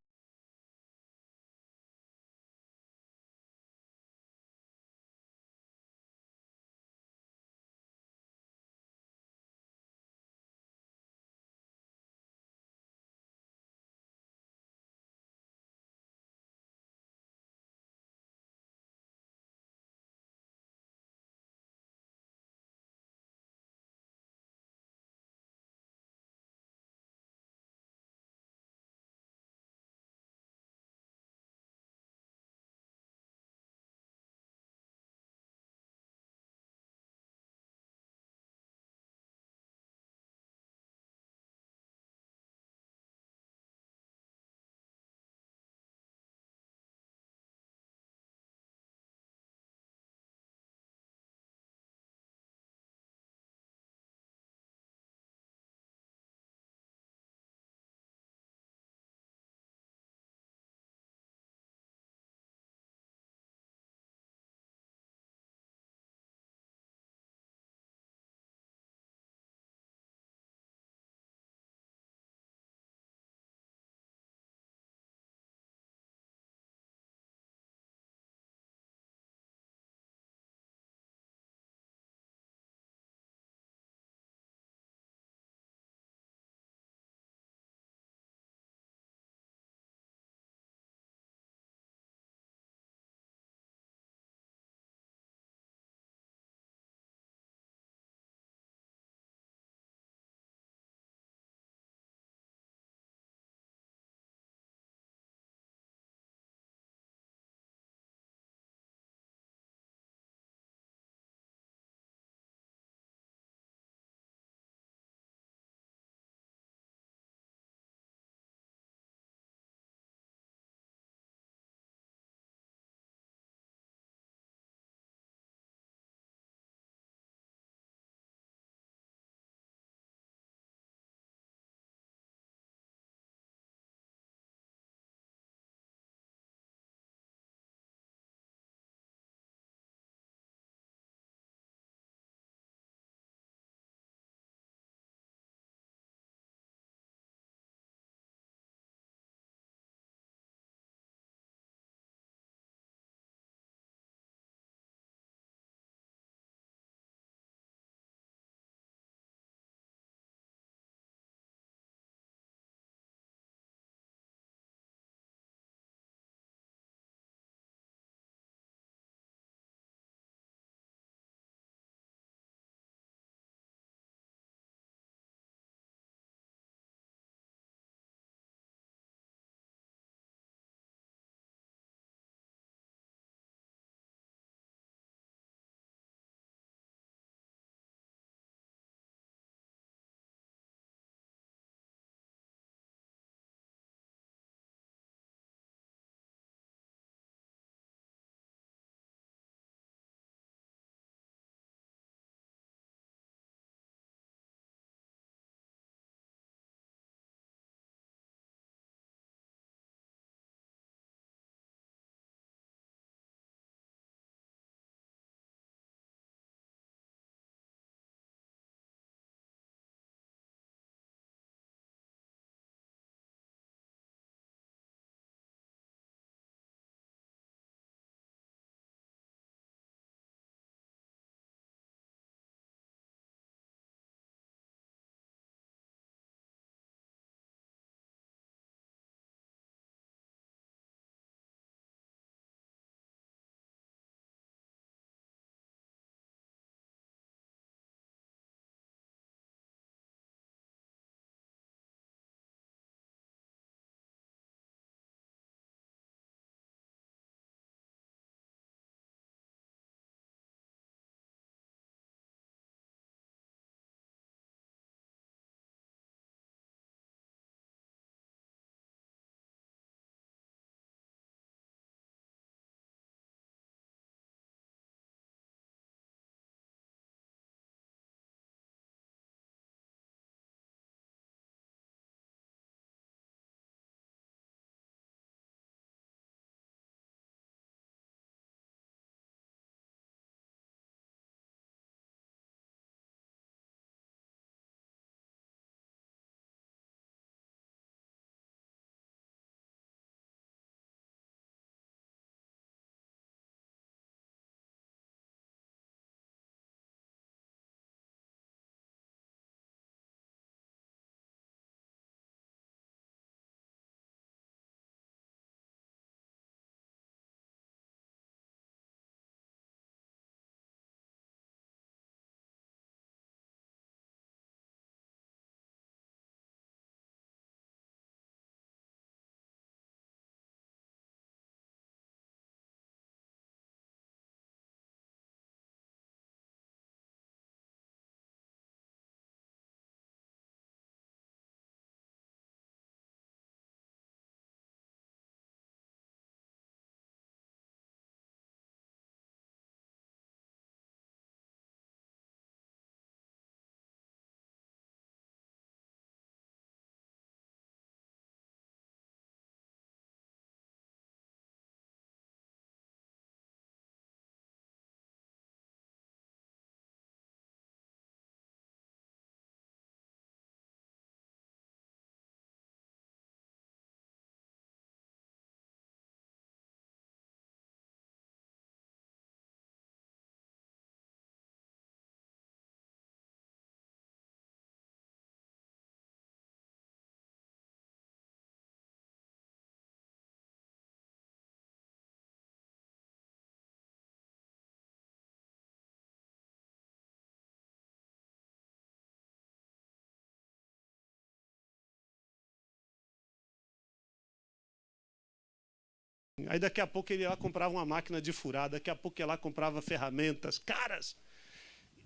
Aí daqui a pouco ele ia lá comprava uma máquina de furar, daqui a pouco ele ia lá comprava ferramentas caras.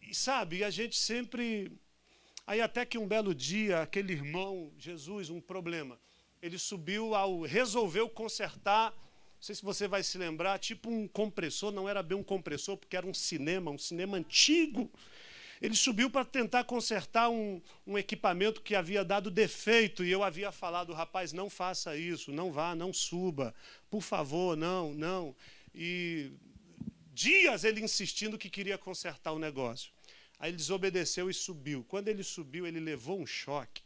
E sabe, a gente sempre... Aí até que um belo dia, aquele irmão, Jesus, um problema, ele subiu, resolveu consertar, não sei se você vai se lembrar, tipo um compressor, não era bem um compressor, porque era um cinema antigo. Ele subiu para tentar consertar um equipamento que havia dado defeito, e eu havia falado, rapaz, não faça isso, não vá, não suba, por favor, não. E dias ele insistindo que queria consertar o negócio. Aí ele desobedeceu e subiu. Quando ele subiu, ele levou um choque.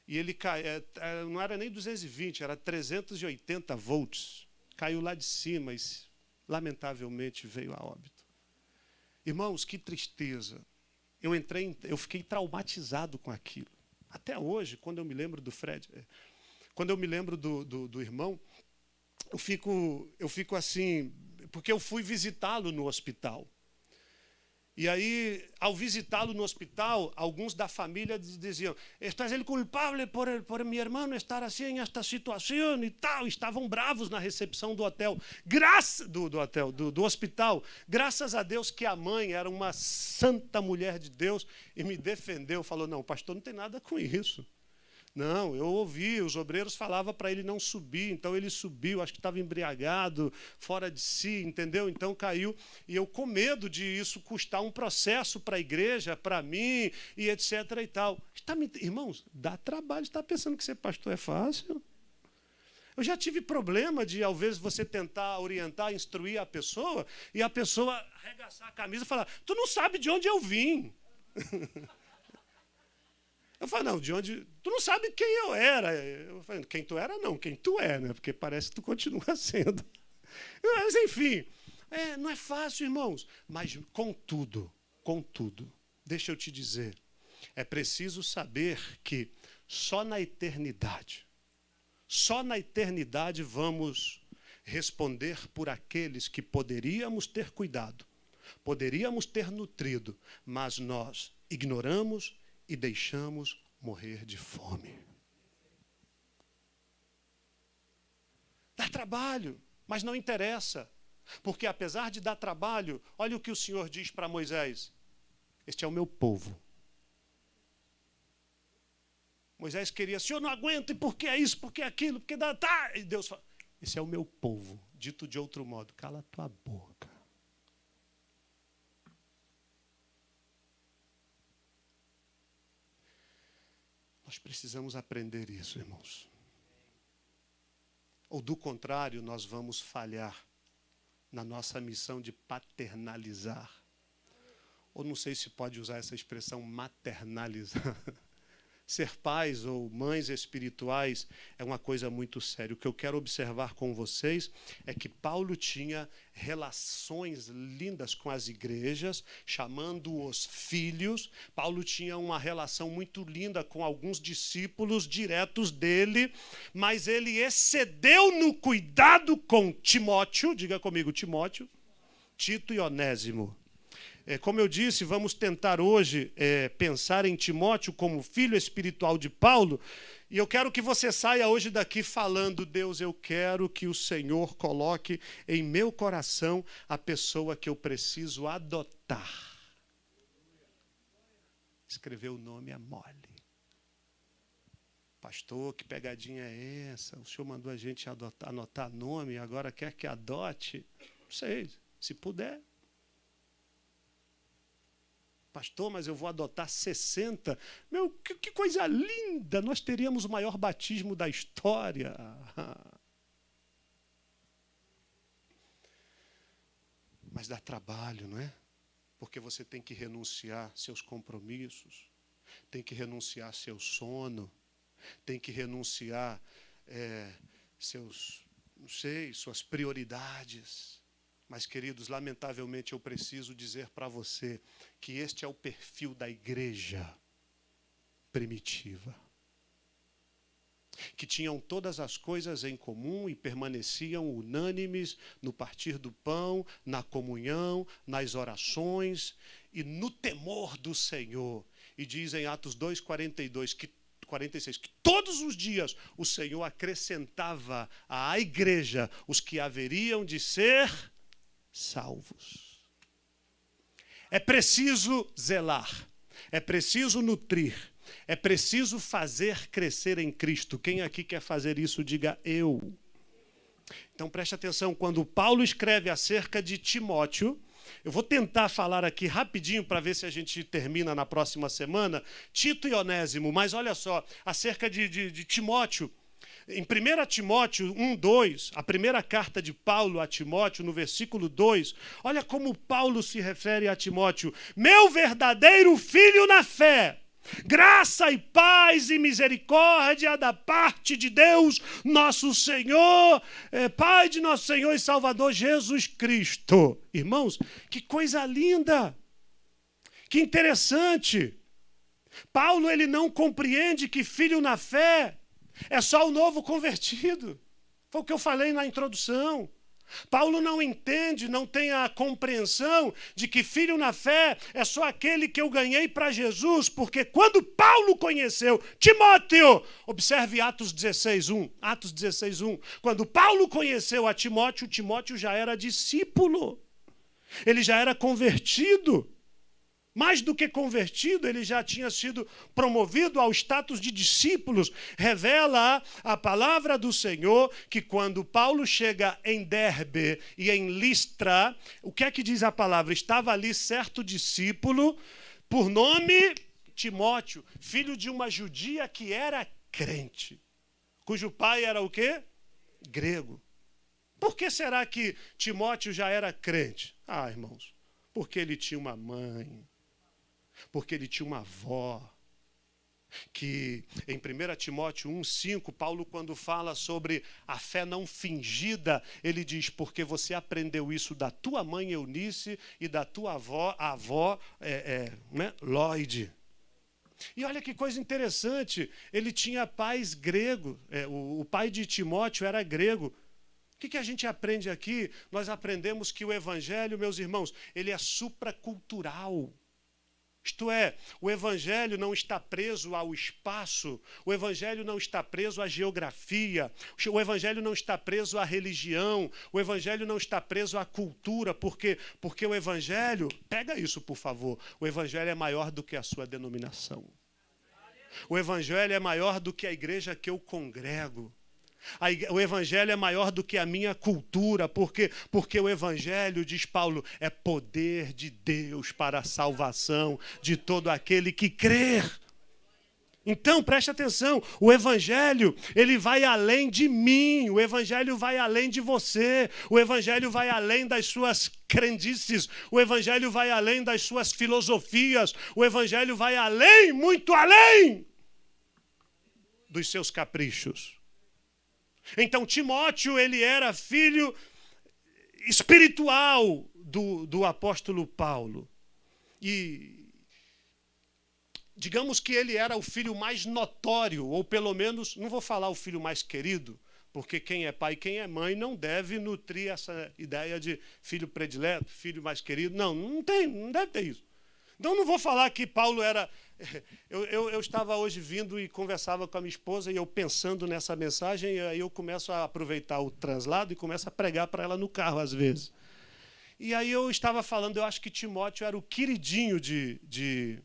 E ele não era nem 220, era 380 volts. Caiu lá de cima e, lamentavelmente, veio a óbito. Irmãos, que tristeza. Eu fiquei traumatizado com aquilo. Até hoje, quando eu me lembro do Fred, quando eu me lembro do irmão, eu fico assim, porque eu fui visitá-lo no hospital. E aí, ao visitá-lo no hospital, alguns da família diziam: "Estás el culpable por mi hermano estar assim em esta situação e tal". Estavam bravos na recepção do hotel, do hospital. Graças a Deus que a mãe era uma santa mulher de Deus e me defendeu, falou: "Não, o pastor não tem nada com isso". Não, eu ouvi, os obreiros falavam para ele não subir, então ele subiu, acho que estava embriagado, fora de si, entendeu? Então caiu, e eu com medo de isso custar um processo para a igreja, para mim, e etc. e tal. Irmãos, dá trabalho, está pensando que ser pastor é fácil? Eu já tive problema de, às vezes, você tentar orientar, instruir a pessoa, e a pessoa arregaçar a camisa e falar: "Tu não sabe de onde eu vim". Eu falo: "Não, de onde... Tu não sabe quem eu era". Eu falo: "Quem tu era, não. Quem tu é, né? Porque parece que tu continua sendo". Mas, enfim, não é fácil, irmãos. Mas, contudo, deixa eu te dizer, é preciso saber que só na eternidade vamos responder por aqueles que poderíamos ter cuidado, poderíamos ter nutrido, mas nós ignoramos e deixamos morrer de fome. Dá trabalho, mas não interessa. Porque apesar de dar trabalho, olha o que o Senhor diz para Moisés: "Este é o meu povo". Moisés queria: "Senhor, não aguento, e por que é isso, por que é aquilo, porque dá... Tá". E Deus fala: "Esse é o meu povo". Dito de outro modo, cala a tua boca. Nós precisamos aprender isso, irmãos. Ou, do contrário, nós vamos falhar na nossa missão de paternalizar. Ou não sei se pode usar essa expressão, maternalizar. Ser pais ou mães espirituais é uma coisa muito séria. O que eu quero observar com vocês é que Paulo tinha relações lindas com as igrejas, chamando-os filhos. Paulo tinha uma relação muito linda com alguns discípulos diretos dele, mas ele excedeu no cuidado com Timóteo, diga comigo, Timóteo, Tito e Onésimo. Como eu disse, vamos tentar hoje pensar em Timóteo como filho espiritual de Paulo, e eu quero que você saia hoje daqui falando: "Deus, eu quero que o Senhor coloque em meu coração a pessoa que eu preciso adotar". Escrever o nome é mole. "Pastor, que pegadinha é essa? O senhor mandou a gente anotar nome e agora quer que adote?" Não sei, se puder. "Pastor, mas eu vou adotar 60. Meu, que coisa linda! Nós teríamos o maior batismo da história. Mas dá trabalho, não é? Porque você tem que renunciar seus compromissos, tem que renunciar seu sono, tem que renunciar suas prioridades. Mas, queridos, lamentavelmente eu preciso dizer para você que este é o perfil da igreja primitiva, que tinham todas as coisas em comum e permaneciam unânimes no partir do pão, na comunhão, nas orações e no temor do Senhor. E diz em Atos 2:42 que 46, que todos os dias o Senhor acrescentava à igreja os que haveriam de ser salvos. É preciso zelar, é preciso nutrir, é preciso fazer crescer em Cristo. Quem aqui quer fazer isso, diga eu. Então preste atenção, quando Paulo escreve acerca de Timóteo, eu vou tentar falar aqui rapidinho para ver se a gente termina na próxima semana, Tito e Onésimo, mas olha só, acerca de Timóteo, em 1 Timóteo 1:2, a primeira carta de Paulo a Timóteo, no versículo 2, olha como Paulo se refere a Timóteo: meu verdadeiro filho na fé, graça e paz e misericórdia da parte de Deus, nosso Senhor, Pai de nosso Senhor e Salvador Jesus Cristo. Irmãos, que coisa linda, que interessante. Paulo, ele não compreende que filho na fé é só o novo convertido. Foi o que eu falei na introdução. Paulo não entende, não tem a compreensão de que filho na fé é só aquele que eu ganhei para Jesus, porque quando Paulo conheceu Timóteo, observe Atos 16:1, quando Paulo conheceu a Timóteo, Timóteo já era discípulo, ele já era convertido. Mais do que convertido, ele já tinha sido promovido ao status de discípulos. Revela a palavra do Senhor que quando Paulo chega em Derbe e em Listra, o que é que diz a palavra? Estava ali certo discípulo, por nome Timóteo, filho de uma judia que era crente, cujo pai era o quê? Grego. Por que será que Timóteo já era crente? Ah, irmãos, porque ele tinha uma mãe, porque ele tinha uma avó, que em 1 Timóteo 1:5, Paulo, quando fala sobre a fé não fingida, ele diz, porque você aprendeu isso da tua mãe Eunice e da tua avó Lloyd. E olha que coisa interessante, ele tinha pais gregos, o pai de Timóteo era grego. O que a gente aprende aqui? Nós aprendemos que o evangelho, meus irmãos, ele é supracultural. Isto é, o evangelho não está preso ao espaço, o evangelho não está preso à geografia, o evangelho não está preso à religião, o evangelho não está preso à cultura, porque o evangelho, pega isso por favor, o evangelho é maior do que a sua denominação. O evangelho é maior do que a igreja que eu congrego. O evangelho é maior do que a minha cultura, porque o evangelho, diz Paulo, é poder de Deus para a salvação de todo aquele que crer. Então, preste atenção, o evangelho, ele vai além de mim, o evangelho vai além de você, o evangelho vai além das suas crendices, o evangelho vai além das suas filosofias, o evangelho vai além, muito além dos seus caprichos. Então, Timóteo, ele era filho espiritual do apóstolo Paulo. E digamos que ele era o filho mais notório, ou pelo menos, não vou falar o filho mais querido, porque quem é pai e quem é mãe não deve nutrir essa ideia de filho predileto, filho mais querido. Não deve ter isso. Então, não vou falar que Paulo era... Eu estava hoje vindo e conversava com a minha esposa e eu pensando nessa mensagem, e aí eu começo a aproveitar o translado e começo a pregar para ela no carro às vezes. E aí eu estava falando, eu acho que Timóteo era o queridinho de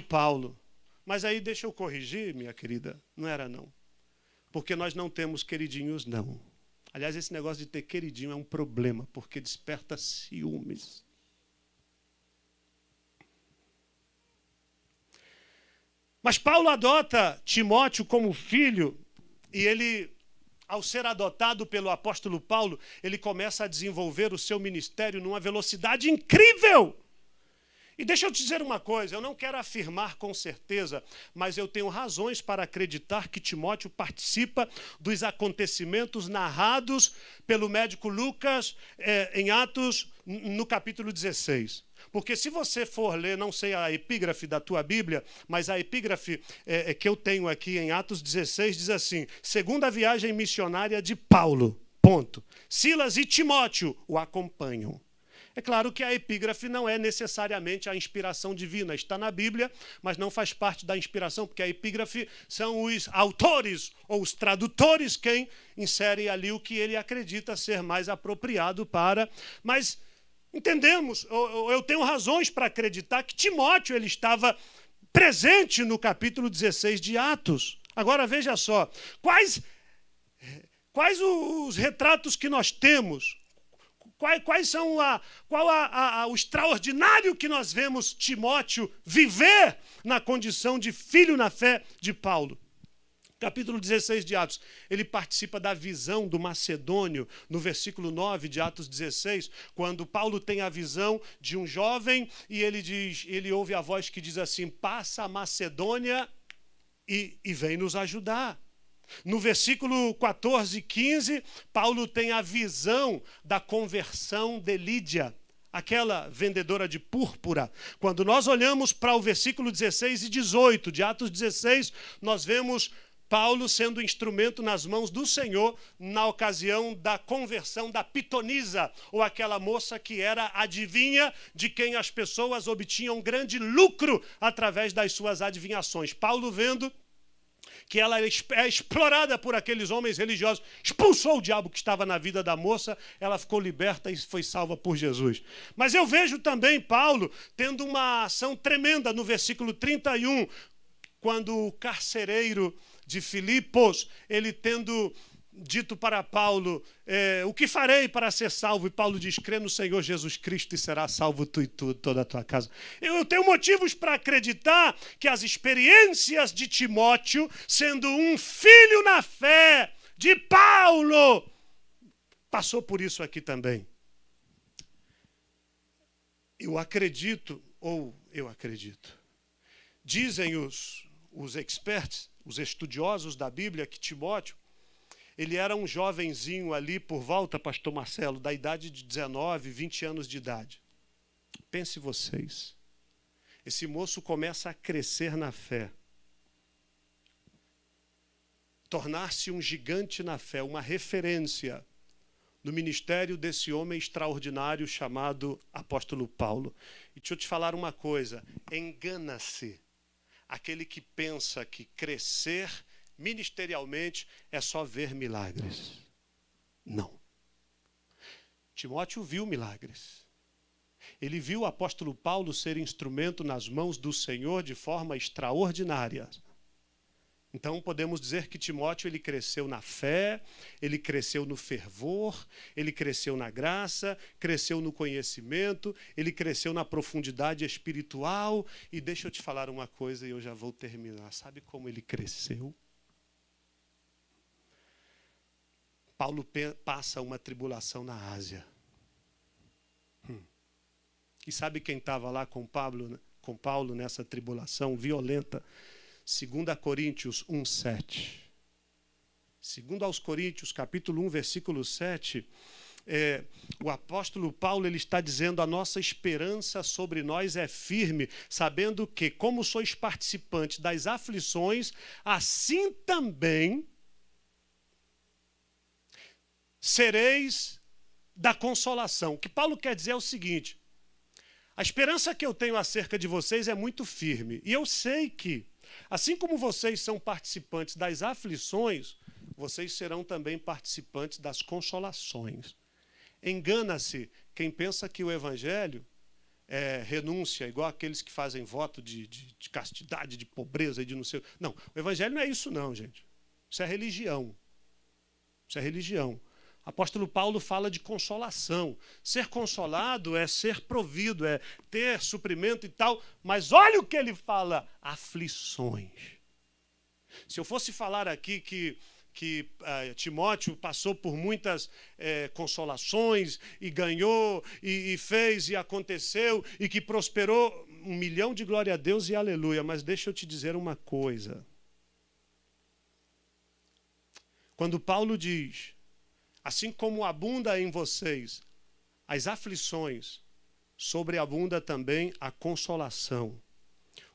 Paulo. Mas aí deixa eu corrigir, minha querida, não era não. Porque nós não temos queridinhos não. Aliás, esse negócio de ter queridinho é um problema, porque desperta ciúmes. Mas Paulo adota Timóteo como filho e ele, ao ser adotado pelo apóstolo Paulo, ele começa a desenvolver o seu ministério numa velocidade incrível. E deixa eu te dizer uma coisa, eu não quero afirmar com certeza, mas eu tenho razões para acreditar que Timóteo participa dos acontecimentos narrados pelo médico Lucas em Atos, no capítulo 16. Porque se você for ler, não sei a epígrafe da tua Bíblia, mas a epígrafe que eu tenho aqui em Atos 16 diz assim, segunda viagem missionária de Paulo, ponto. Silas e Timóteo o acompanham. É claro que a epígrafe não é necessariamente a inspiração divina. Está na Bíblia, mas não faz parte da inspiração, porque a epígrafe são os autores ou os tradutores quem inserem ali o que ele acredita ser mais apropriado para. Mas entendemos, eu tenho razões para acreditar que Timóteo ele estava presente no capítulo 16 de Atos. Agora veja só, quais os retratos que nós temos? Quais são o extraordinário que nós vemos Timóteo viver na condição de filho na fé de Paulo? Capítulo 16 de Atos, ele participa da visão do macedônio, no versículo 9 de Atos 16, quando Paulo tem a visão de um jovem e ele ouve a voz que diz assim, passa a Macedônia e vem nos ajudar. No versículo 14 e 15, Paulo tem a visão da conversão de Lídia, aquela vendedora de púrpura. Quando nós olhamos para o versículo 16 e 18 de Atos 16, nós vemos Paulo sendo instrumento nas mãos do Senhor na ocasião da conversão da pitonisa, ou aquela moça que era adivinha de quem as pessoas obtinham grande lucro através das suas adivinhações. Paulo, vendo que ela é explorada por aqueles homens religiosos, expulsou o diabo que estava na vida da moça, ela ficou liberta e foi salva por Jesus. Mas eu vejo também Paulo tendo uma ação tremenda no versículo 31, quando o carcereiro de Filipos, ele tendo dito para Paulo, o que farei para ser salvo? E Paulo diz, crê no Senhor Jesus Cristo e será salvo tu e toda a tua casa. Eu tenho motivos para acreditar que as experiências de Timóteo, sendo um filho na fé de Paulo, passou por isso aqui também. Eu acredito. Dizem os experts, os estudiosos da Bíblia, que Timóteo, ele era um jovenzinho ali por volta, pastor Marcelo, da idade de 19, 20 anos de idade. Pense vocês, esse moço começa a crescer na fé, tornar-se um gigante na fé, uma referência no ministério desse homem extraordinário chamado apóstolo Paulo. E deixa eu te falar uma coisa, engana-se aquele que pensa que crescer ministerialmente é só ver milagres. Não. Timóteo viu milagres. Ele viu o apóstolo Paulo ser instrumento nas mãos do Senhor de forma extraordinária. Então podemos dizer que Timóteo ele cresceu na fé, ele cresceu no fervor, ele cresceu na graça, cresceu no conhecimento, ele cresceu na profundidade espiritual. E deixa eu te falar uma coisa e eu já vou terminar. Sabe como ele cresceu? Paulo passa uma tribulação na Ásia. E sabe quem estava lá com Paulo nessa tribulação violenta? 2 Coríntios 1:7. 2 aos Coríntios, capítulo 1, versículo 7, o apóstolo Paulo ele está dizendo, a nossa esperança sobre nós é firme, sabendo que, como sois participantes das aflições, assim também sereis da consolação. O que Paulo quer dizer é o seguinte, a esperança que eu tenho acerca de vocês é muito firme. E eu sei que, assim como vocês são participantes das aflições, vocês serão também participantes das consolações. Engana-se quem pensa que o evangelho é renúncia, igual aqueles que fazem voto de castidade, de pobreza e de não sei. Não, o evangelho não é isso não, gente. Isso é religião. Isso é religião. Apóstolo Paulo fala de consolação. Ser consolado é ser provido, é ter suprimento e tal. Mas olha o que ele fala, aflições. Se eu fosse falar aqui que Timóteo passou por muitas consolações e ganhou e fez e aconteceu e que prosperou, 1 milhão de glória a Deus e aleluia. Mas deixa eu te dizer uma coisa. Quando Paulo diz, assim como abunda em vocês as aflições, sobreabunda também a consolação.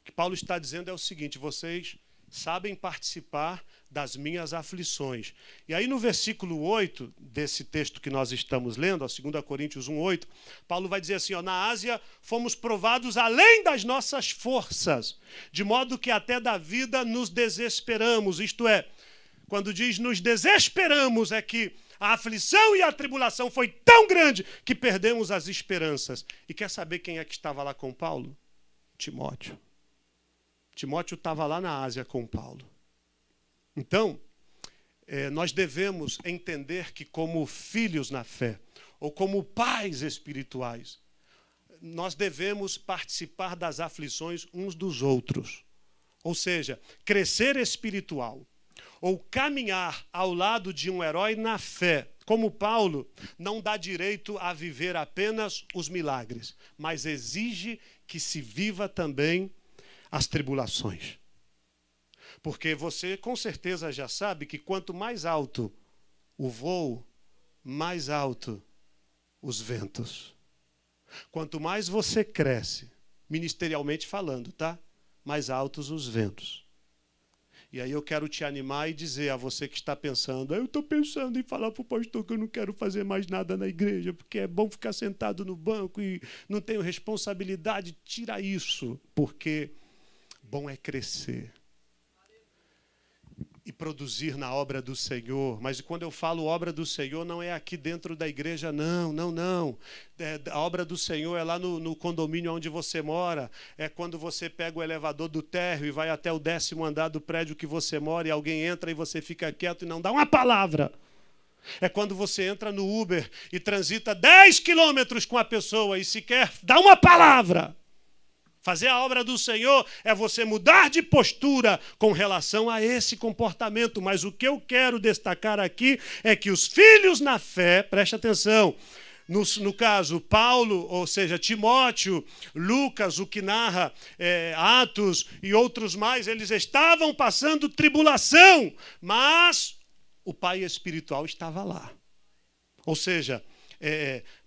O que Paulo está dizendo é o seguinte, vocês sabem participar das minhas aflições. E aí no versículo 8 desse texto que nós estamos lendo, 2 Coríntios 1:8, Paulo vai dizer assim, na Ásia fomos provados além das nossas forças, de modo que até da vida nos desesperamos. Isto é, quando diz nos desesperamos, é que a aflição e a tribulação foi tão grande que perdemos as esperanças. E quer saber quem é que estava lá com Paulo? Timóteo. Timóteo estava lá na Ásia com Paulo. Então, nós devemos entender que como filhos na fé, ou como pais espirituais, nós devemos participar das aflições uns dos outros. Ou seja, crescer espiritual, ou caminhar ao lado de um herói na fé, como Paulo, não dá direito a viver apenas os milagres, mas exige que se viva também as tribulações. Porque você com certeza já sabe que quanto mais alto o voo, mais alto os ventos. Quanto mais você cresce, ministerialmente falando, tá? Mais altos os ventos. E aí eu quero te animar e dizer a você que está pensando, eu estou pensando em falar para o pastor que eu não quero fazer mais nada na igreja, porque é bom ficar sentado no banco e não tenho responsabilidade. Tira isso, porque bom é crescer e produzir na obra do Senhor. Mas quando eu falo obra do Senhor, não é aqui dentro da igreja, não. A obra do Senhor é lá no condomínio onde você mora. É quando você pega o elevador do térreo e vai até o 10º andar do prédio que você mora e alguém entra e você fica quieto e não dá uma palavra. É quando você entra no Uber e transita 10 quilômetros com a pessoa e sequer dá uma palavra. Fazer a obra do Senhor é você mudar de postura com relação a esse comportamento. Mas o que eu quero destacar aqui é que os filhos na fé, preste atenção, no caso Paulo, ou seja, Timóteo, Lucas, o que narra Atos e outros mais, eles estavam passando tribulação, mas o pai espiritual estava lá. Ou seja,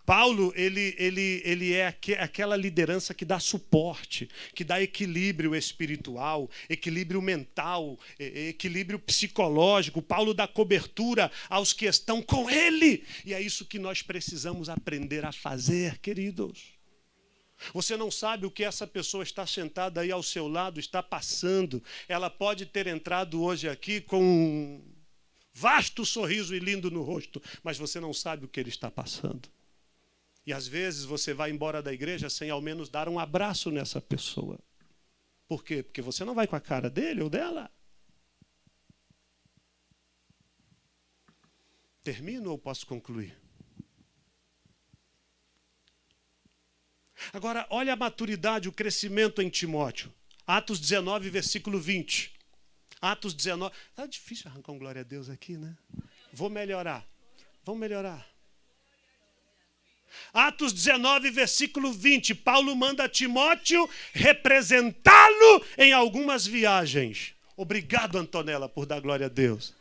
Paulo, ele é aquela liderança que dá suporte, que dá equilíbrio espiritual, equilíbrio mental, equilíbrio psicológico. Paulo dá cobertura aos que estão com ele. E é isso que nós precisamos aprender a fazer, queridos. Você não sabe o que essa pessoa está sentada aí ao seu lado, está passando. Ela pode ter entrado hoje aqui com um vasto sorriso e lindo no rosto, mas você não sabe o que ele está passando. E às vezes você vai embora da igreja sem ao menos dar um abraço nessa pessoa. Por quê? Porque você não vai com a cara dele ou dela. Termino ou posso concluir? Agora, olha a maturidade, o crescimento em Timóteo. Atos 19, versículo 20. Atos 19. Está difícil arrancar um glória a Deus aqui, né? Vou melhorar. Vamos melhorar. Atos 19, versículo 20. Paulo manda Timóteo representá-lo em algumas viagens. Obrigado, Antonella, por dar glória a Deus.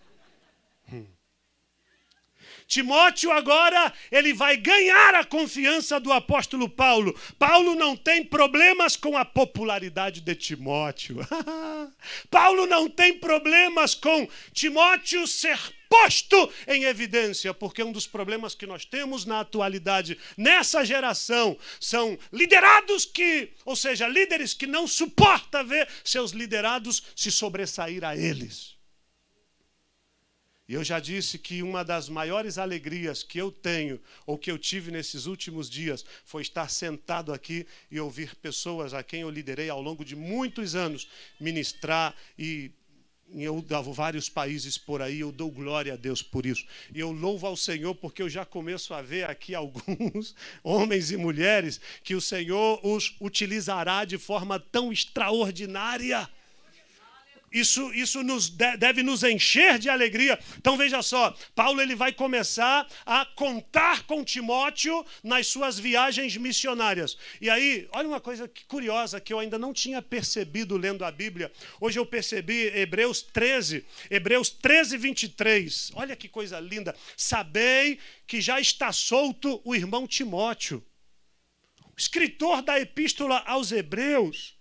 Timóteo agora, ele vai ganhar a confiança do apóstolo Paulo. Paulo não tem problemas com a popularidade de Timóteo. Paulo não tem problemas com Timóteo ser posto em evidência, porque um dos problemas que nós temos na atualidade, nessa geração, são liderados ou seja, líderes que não suportam ver seus liderados se sobressair a eles. E eu já disse que uma das maiores alegrias que eu tenho, ou que eu tive nesses últimos dias, foi estar sentado aqui e ouvir pessoas a quem eu liderei ao longo de muitos anos ministrar e eu dava vários países por aí, eu dou glória a Deus por isso. E eu louvo ao Senhor porque eu já começo a ver aqui alguns homens e mulheres que o Senhor os utilizará de forma tão extraordinária. Isso deve nos encher de alegria. Então veja só, Paulo ele vai começar a contar com Timóteo nas suas viagens missionárias. E aí, olha uma coisa curiosa que eu ainda não tinha percebido lendo a Bíblia. Hoje eu percebi Hebreus 13, 23. Olha que coisa linda. Sabei que já está solto o irmão Timóteo, escritor da epístola aos Hebreus,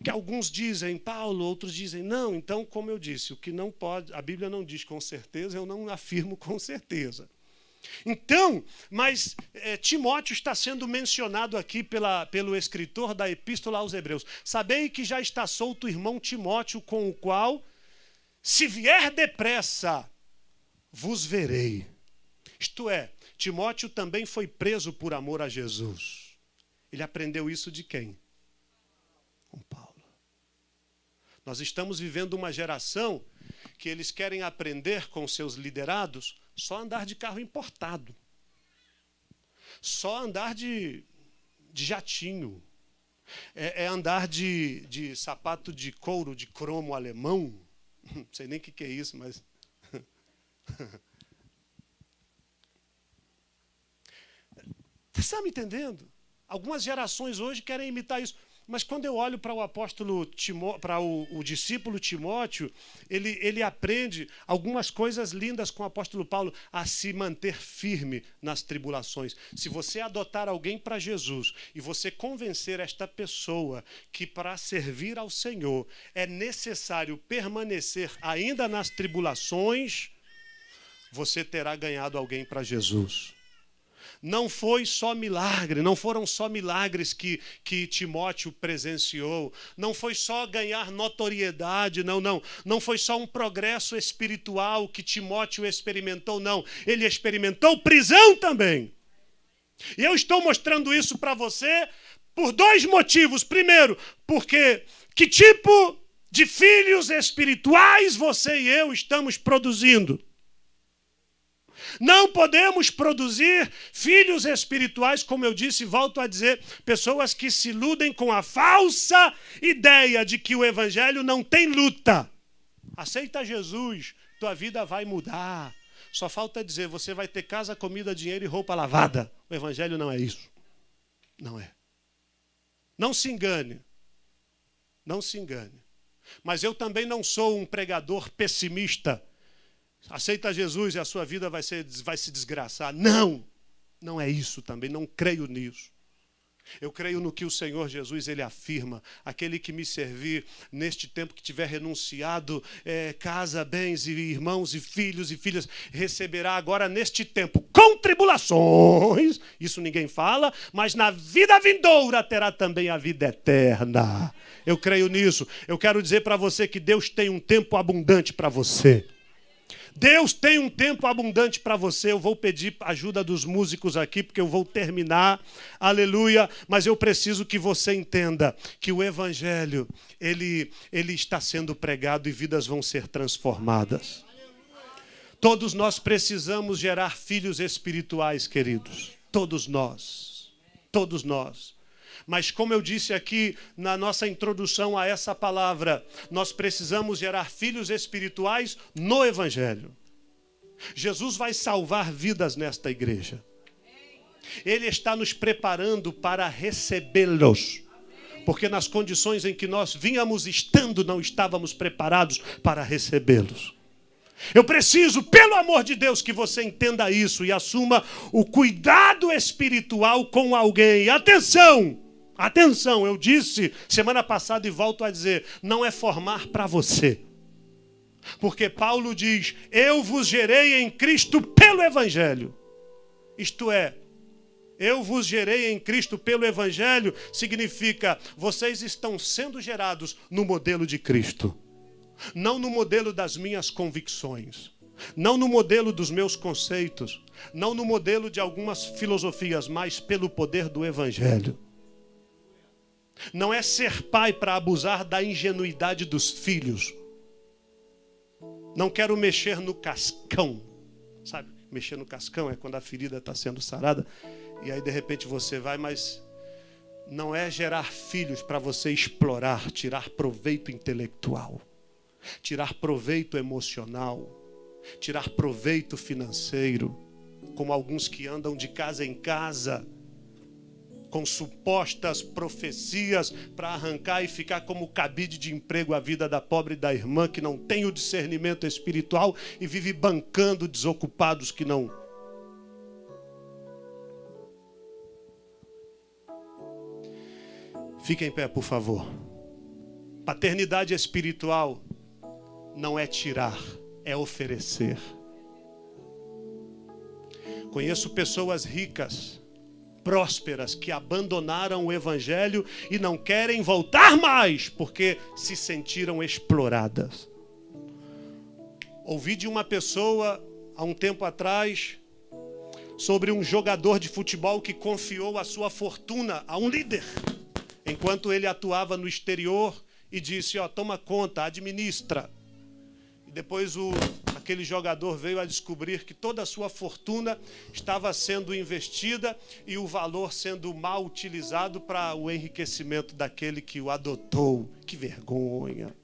que alguns dizem Paulo, outros dizem não. Então, como eu disse, o que não pode, a Bíblia não diz com certeza, eu não afirmo com certeza. Então, mas Timóteo está sendo mencionado aqui pelo escritor da Epístola aos Hebreus. Sabei que já está solto o irmão Timóteo, com o qual, se vier depressa, vos verei. Isto é, Timóteo também foi preso por amor a Jesus. Ele aprendeu isso de quem? Com Paulo. Nós estamos vivendo uma geração que eles querem aprender com seus liderados só andar de carro importado. Só andar de jatinho. É andar de sapato de couro, de cromo alemão. Não sei nem o que é isso, mas... Você está me entendendo? Algumas gerações hoje querem imitar isso. Mas quando eu olho para o apóstolo para o discípulo Timóteo, ele aprende algumas coisas lindas com o apóstolo Paulo, a se manter firme nas tribulações. Se você adotar alguém para Jesus e você convencer esta pessoa que para servir ao Senhor é necessário permanecer ainda nas tribulações, você terá ganhado alguém para Jesus. Não foi só milagre, não foram só milagres que Timóteo presenciou, não foi só ganhar notoriedade, não foi só um progresso espiritual que Timóteo experimentou, não. Ele experimentou prisão também. E eu estou mostrando isso para você por dois motivos. Primeiro, porque que tipo de filhos espirituais você e eu estamos produzindo? Não podemos produzir filhos espirituais, como eu disse e volto a dizer, pessoas que se iludem com a falsa ideia de que o evangelho não tem luta. Aceita Jesus, tua vida vai mudar. Só falta dizer, você vai ter casa, comida, dinheiro e roupa lavada. O evangelho não é isso. Não é. Não se engane. Não se engane. Mas eu também não sou um pregador pessimista. Aceita Jesus e a sua vida vai se desgraçar. Não, não é isso também, não creio nisso. Eu creio no que o Senhor Jesus, ele afirma. Aquele que me servir neste tempo que tiver renunciado casa, bens e irmãos e filhos e filhas, receberá agora neste tempo com tribulações. Isso ninguém fala, mas na vida vindoura terá também a vida eterna. Eu creio nisso. Eu quero dizer para você que Deus tem um tempo abundante para você. Deus tem um tempo abundante para você. Eu vou pedir ajuda dos músicos aqui, porque eu vou terminar. Aleluia. Mas eu preciso que você entenda que o evangelho, ele está sendo pregado e vidas vão ser transformadas. Todos nós precisamos gerar filhos espirituais, queridos. Todos nós. Todos nós. Mas como eu disse aqui na nossa introdução a essa palavra, nós precisamos gerar filhos espirituais no evangelho. Jesus vai salvar vidas nesta igreja. Ele está nos preparando para recebê-los. Porque nas condições em que nós vínhamos estando, não estávamos preparados para recebê-los. Eu preciso, pelo amor de Deus, que você entenda isso e assuma o cuidado espiritual com alguém. Atenção! Atenção, eu disse semana passada e volto a dizer, não é formar para você. Porque Paulo diz, eu vos gerei em Cristo pelo Evangelho. Isto é, eu vos gerei em Cristo pelo Evangelho, significa, vocês estão sendo gerados no modelo de Cristo. Não no modelo das minhas convicções. Não no modelo dos meus conceitos. Não no modelo de algumas filosofias, mas pelo poder do Evangelho. Não é ser pai para abusar da ingenuidade dos filhos. Não quero mexer no cascão. Sabe, mexer no cascão é quando a ferida está sendo sarada. E aí de repente você vai, mas não é gerar filhos para você explorar, tirar proveito intelectual. Tirar proveito emocional. Tirar proveito financeiro. Como alguns que andam de casa em casa com supostas profecias para arrancar e ficar como cabide de emprego a vida da pobre e da irmã que não tem o discernimento espiritual e vive bancando desocupados que não. Fique em pé, por favor. Paternidade espiritual não é tirar, é oferecer. Conheço pessoas ricas, prósperas, que abandonaram o evangelho e não querem voltar mais, porque se sentiram exploradas. Ouvi de uma pessoa, há um tempo atrás, sobre um jogador de futebol que confiou a sua fortuna a um líder, enquanto ele atuava no exterior, e disse, toma conta, administra. E depois aquele jogador veio a descobrir que toda a sua fortuna estava sendo investida e o valor sendo mal utilizado para o enriquecimento daquele que o adotou. Que vergonha!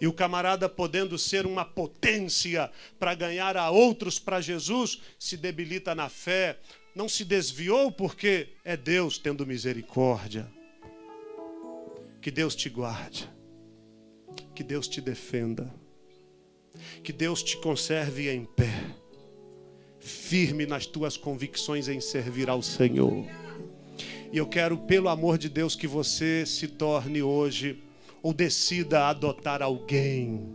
E o camarada, podendo ser uma potência para ganhar a outros para Jesus, se debilita na fé, não se desviou porque é Deus tendo misericórdia. Que Deus te guarde, que Deus te defenda, que Deus te conserve em pé, firme nas tuas convicções em servir ao Senhor. E eu quero, pelo amor de Deus, que você se torne hoje, ou decida adotar alguém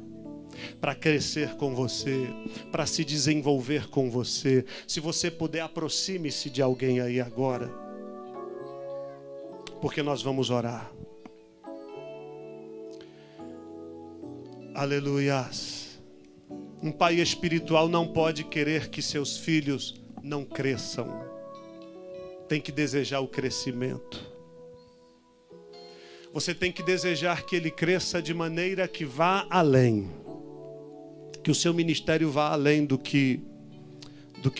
para crescer com você, para se desenvolver com você. Se você puder, aproxime-se de alguém aí agora, porque nós vamos orar. Aleluias. Um pai espiritual não pode querer que seus filhos não cresçam. Tem que desejar o crescimento. Você tem que desejar que ele cresça de maneira que vá além. Que o seu ministério vá além do que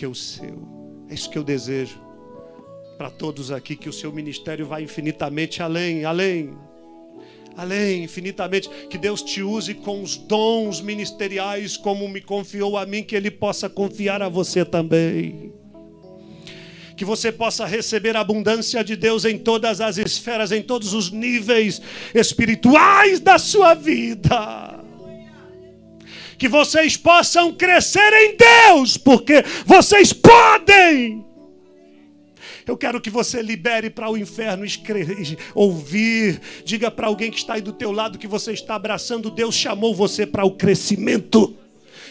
o seu. É isso que eu desejo para todos aqui, que o seu ministério vá infinitamente além, infinitamente. Que Deus te use com os dons ministeriais, como me confiou a mim, que Ele possa confiar a você também. Que você possa receber a abundância de Deus em todas as esferas, em todos os níveis espirituais da sua vida. Que vocês possam crescer em Deus, porque vocês podem. Eu quero que você libere para o inferno ouvir. Diga para alguém que está aí do teu lado que você está abraçando. Deus chamou você para o crescimento.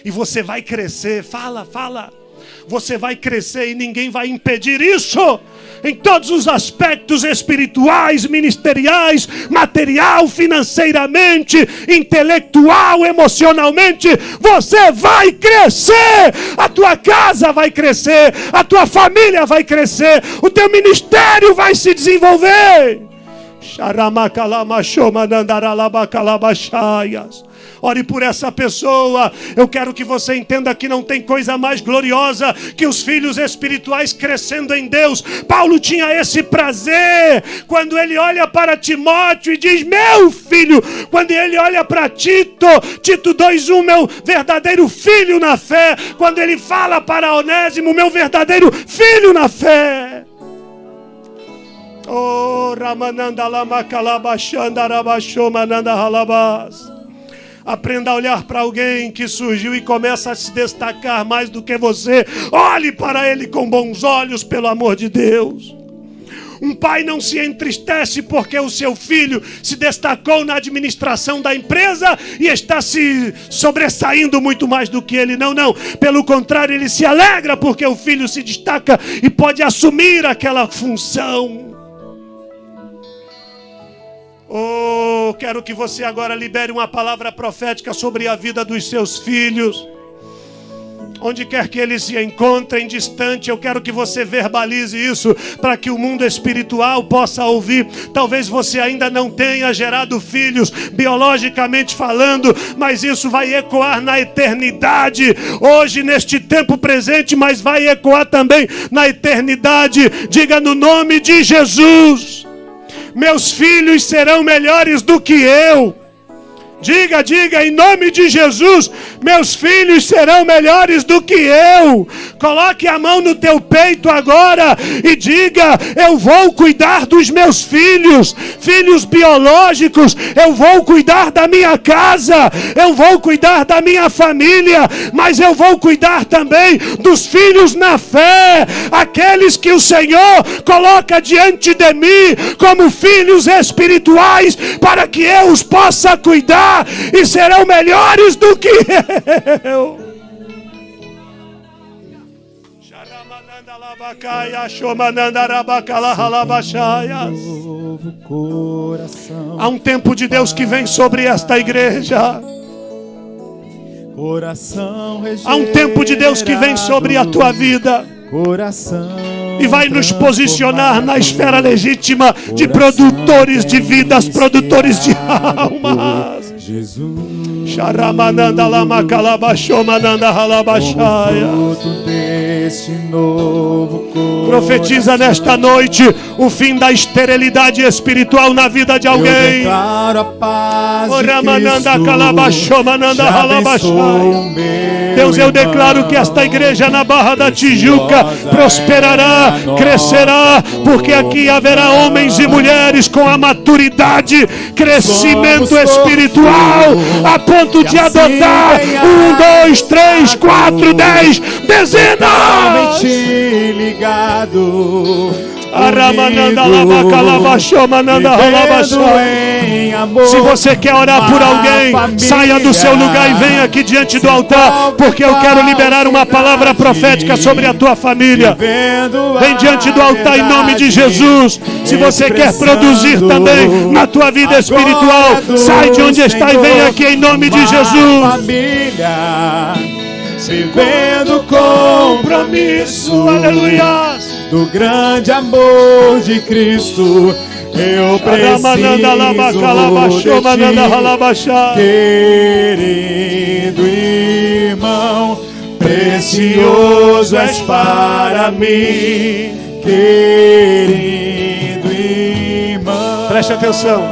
E você vai crescer. Fala. Você vai crescer e ninguém vai impedir isso. Em todos os aspectos espirituais, ministeriais, material, financeiramente, intelectual, emocionalmente, você vai crescer. A tua casa vai crescer, a tua família vai crescer, o teu ministério vai se desenvolver. Ore por essa pessoa. Eu quero que você entenda que não tem coisa mais gloriosa que os filhos espirituais crescendo em Deus. Paulo tinha esse prazer quando ele olha para Timóteo e diz: meu filho. Quando ele olha para Tito 2:1, meu verdadeiro filho na fé. Quando ele fala para Onésimo, meu verdadeiro filho na fé. Oh, Ramananda Lama Kalabashanda Rabashomananda Halabas. Aprenda a olhar para alguém que surgiu e começa a se destacar mais do que você. Olhe para ele com bons olhos, pelo amor de Deus. Um pai não se entristece porque o seu filho se destacou na administração da empresa e está se sobressaindo muito mais do que ele. Não. Pelo contrário, ele se alegra porque o filho se destaca e pode assumir aquela função. Oh, quero que você agora libere uma palavra profética sobre a vida dos seus filhos. Onde quer que eles se encontrem distante, eu quero que você verbalize isso para que o mundo espiritual possa ouvir. Talvez você ainda não tenha gerado filhos, biologicamente falando, mas isso vai ecoar na eternidade. Hoje, neste tempo presente, mas vai ecoar também na eternidade. Diga no nome de Jesus: meus filhos serão melhores do que eu. Diga, diga, em nome de Jesus, meus filhos serão melhores do que eu. Coloque a mão no teu peito agora e diga: eu vou cuidar dos meus filhos, filhos biológicos, eu vou cuidar da minha casa, eu vou cuidar da minha família, mas eu vou cuidar também dos filhos na fé, aqueles que o Senhor coloca diante de mim como filhos espirituais, para que eu os possa cuidar e serão melhores do que eu. Há um tempo de Deus que vem sobre esta igreja. Há um tempo de Deus que vem sobre a tua vida e vai nos posicionar na esfera legítima de produtores de vidas, produtores de almas. Xaramananda lama calabashomanda halabashaya. Profetiza nesta noite o fim da esterilidade espiritual na vida de alguém. Deus, eu declaro que esta igreja na Barra da Tijuca prosperará, crescerá, porque aqui haverá homens e mulheres com a maturidade, crescimento espiritual, a ponto de adotar 1, 2, 3, 4, 10 dezenas. Se você quer orar por alguém, saia do seu lugar e venha aqui diante do altar, porque eu quero liberar uma palavra profética sobre a tua família. Vem diante do altar em nome de Jesus. Se você quer produzir também na tua vida espiritual, sai de onde está e vem aqui em nome de Jesus. Vivendo compromisso, aleluia, do grande amor de Cristo, eu preciso de ti, querido irmão, precioso és para mim, querido irmão. Preste atenção,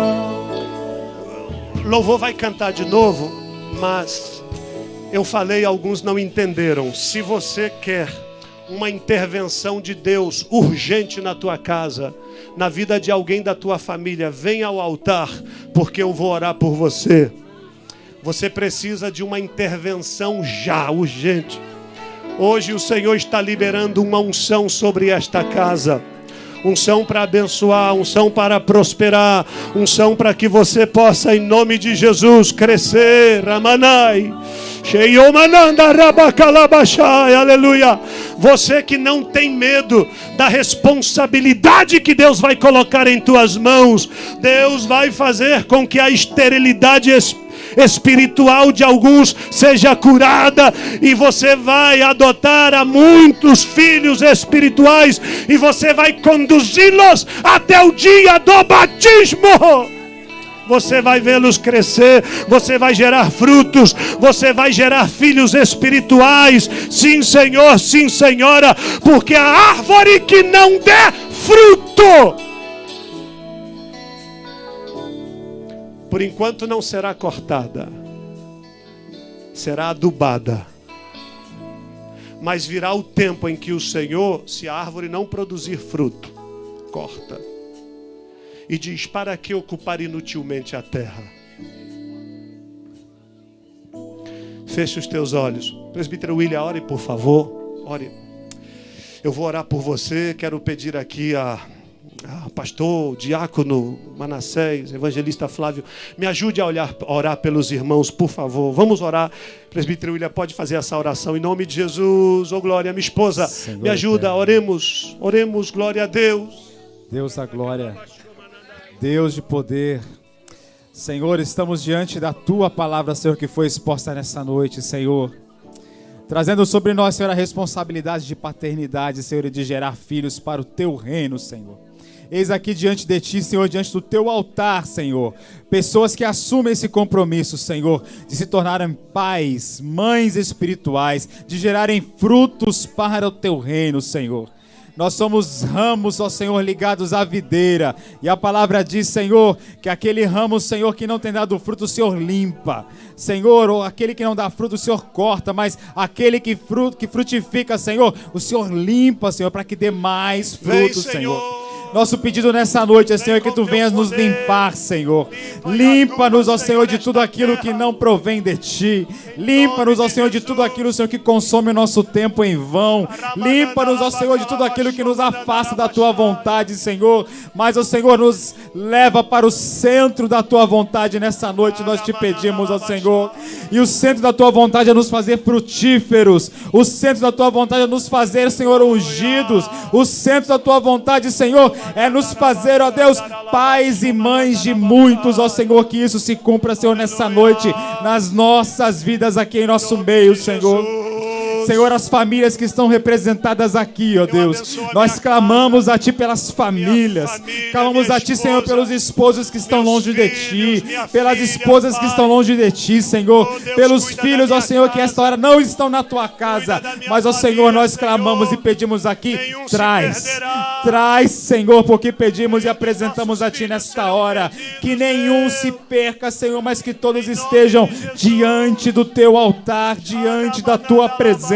louvor vai cantar de novo, mas eu falei, alguns não entenderam. Se você quer uma intervenção de Deus urgente na tua casa, na vida de alguém da tua família, venha ao altar, porque eu vou orar por você. Você precisa de uma intervenção já, urgente. Hoje o Senhor está liberando uma unção sobre esta casa. Unção para abençoar, unção para prosperar, unção para que você possa, em nome de Jesus, crescer. Ramanai. Aleluia. Você que não tem medo da responsabilidade que Deus vai colocar em tuas mãos, Deus vai fazer com que a esterilidade espiritual de alguns seja curada, e você vai adotar a muitos filhos espirituais e você vai conduzi-los até o dia do batismo. Você vai vê-los crescer, você vai gerar frutos, você vai gerar filhos espirituais. Sim, Senhor, sim, Senhora, porque a árvore que não der fruto, por enquanto não será cortada, será adubada. Mas virá o tempo em que o Senhor, se a árvore não produzir fruto, corta. E diz: para que ocupar inutilmente a terra? Feche os teus olhos. Presbítero William, ore por favor. Ore. Eu vou orar por você. Quero pedir aqui a pastor, diácono Manassés, evangelista Flávio, me ajude a orar pelos irmãos, por favor. Vamos orar. Presbítero William, pode fazer essa oração em nome de Jesus. Oh glória, minha esposa, Senhor, me ajuda. Eterno. Oremos, glória a Deus. Deus da glória, Deus de poder. Senhor, estamos diante da Tua palavra, Senhor, que foi exposta nessa noite, Senhor. Trazendo sobre nós, Senhor, a responsabilidade de paternidade, Senhor, e de gerar filhos para o Teu reino, Senhor. Eis aqui diante de Ti, Senhor, diante do Teu altar, Senhor, pessoas que assumem esse compromisso, Senhor, de se tornarem pais, mães espirituais, de gerarem frutos para o Teu reino, Senhor. Nós somos ramos, ó Senhor, ligados à videira. E a palavra diz, Senhor, que aquele ramo, Senhor, que não tem dado fruto, o Senhor limpa. Senhor, ou aquele que não dá fruto, o Senhor corta. Mas aquele que frutifica, Senhor, o Senhor limpa, Senhor, para que dê mais fruto, Senhor. Nosso pedido nessa noite, Senhor, é que Tu venhas nos limpar, Senhor. Limpa-nos, ó Senhor, de tudo aquilo que não provém de Ti. Limpa-nos, ó Senhor, de tudo aquilo, Senhor, que consome o nosso tempo em vão. Limpa-nos, ó Senhor, de tudo aquilo que nos afasta da Tua vontade, Senhor. Mas, ó Senhor, nos leva para o centro da Tua vontade nessa noite, nós Te pedimos, ó Senhor. E o centro da Tua vontade é nos fazer frutíferos. O centro da Tua vontade é nos fazer, Senhor, ungidos. O centro da Tua vontade, Senhor, é nos fazer, ó Deus, pais e mães de muitos, ó Senhor, que isso se cumpra, Senhor, nessa noite, nas nossas vidas aqui em nosso meio, Senhor. Senhor, as famílias que estão representadas aqui, ó Deus, nós clamamos a Ti pelas famílias, clamamos a Ti, Senhor, pelos esposos que estão longe de Ti, pelas esposas que estão longe de Ti, Senhor, pelos filhos, ó Senhor, que esta hora não estão na Tua casa, mas, ó Senhor, nós clamamos e pedimos aqui, traz, Senhor, porque pedimos e apresentamos a Ti nesta hora, que nenhum se perca, Senhor, mas que todos estejam diante do Teu altar, diante da Tua presença,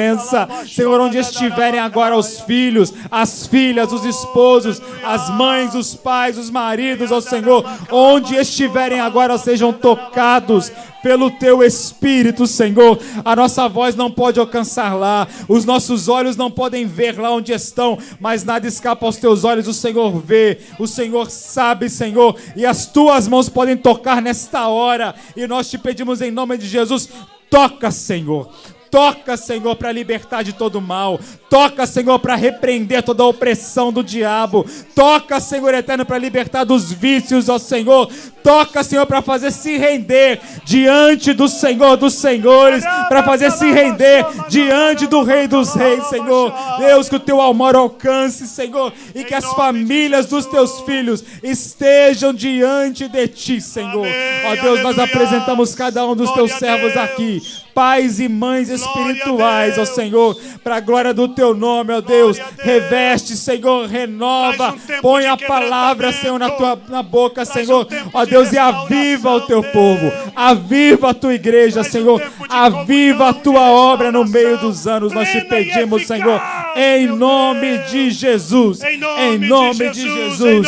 Senhor, onde estiverem agora os filhos, as filhas, os esposos, as mães, os pais, os maridos, ó Senhor, onde estiverem agora sejam tocados pelo Teu Espírito, Senhor. A nossa voz não pode alcançar lá, os nossos olhos não podem ver lá onde estão, mas nada escapa aos Teus olhos, o Senhor vê, o Senhor sabe, Senhor, e as Tuas mãos podem tocar nesta hora, e nós Te pedimos em nome de Jesus, toca, Senhor. Toca, Senhor, para libertar de todo mal. Toca, Senhor, para repreender toda a opressão do diabo. Toca, Senhor eterno, para libertar dos vícios, ó Senhor. Toca, Senhor, para fazer se render diante do Senhor dos senhores, para fazer se render diante do Rei dos reis, Senhor. Deus, que o Teu amor alcance, Senhor, e que as famílias dos Teus filhos estejam diante de Ti, Senhor. Ó Deus, nós apresentamos cada um dos Teus servos aqui, pais e mães espirituais, ó Senhor, para a glória do Teu nome, ó Deus. Reveste, Senhor, renova, põe a palavra, Senhor, na boca, Senhor, ó Deus, e aviva o Teu povo, aviva a Tua igreja, Senhor, aviva a Tua obra no meio dos anos, nós Te pedimos, Senhor, em nome de Jesus, em nome de Jesus,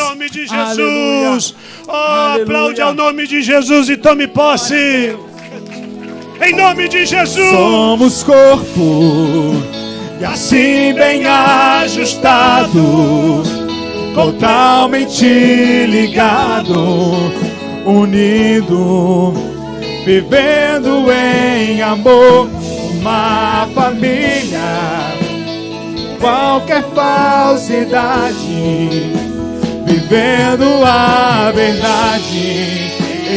aleluia. Aplaude ao nome de Jesus e tome posse. Em nome de Jesus. Somos corpo, e assim bem ajustado, totalmente ligado, unido, vivendo em amor, uma família. Qualquer falsidade, vivendo a verdade,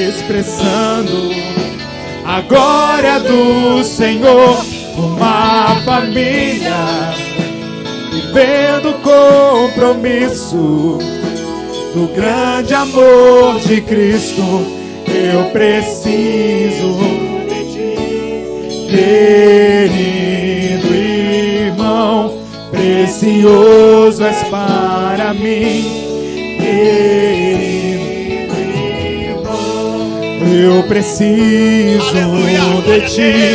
expressando a glória do Senhor, uma família, vivendo o compromisso do grande amor de Cristo. Eu preciso de Ti, querido irmão, precioso és para mim, querido. Eu preciso de Ti.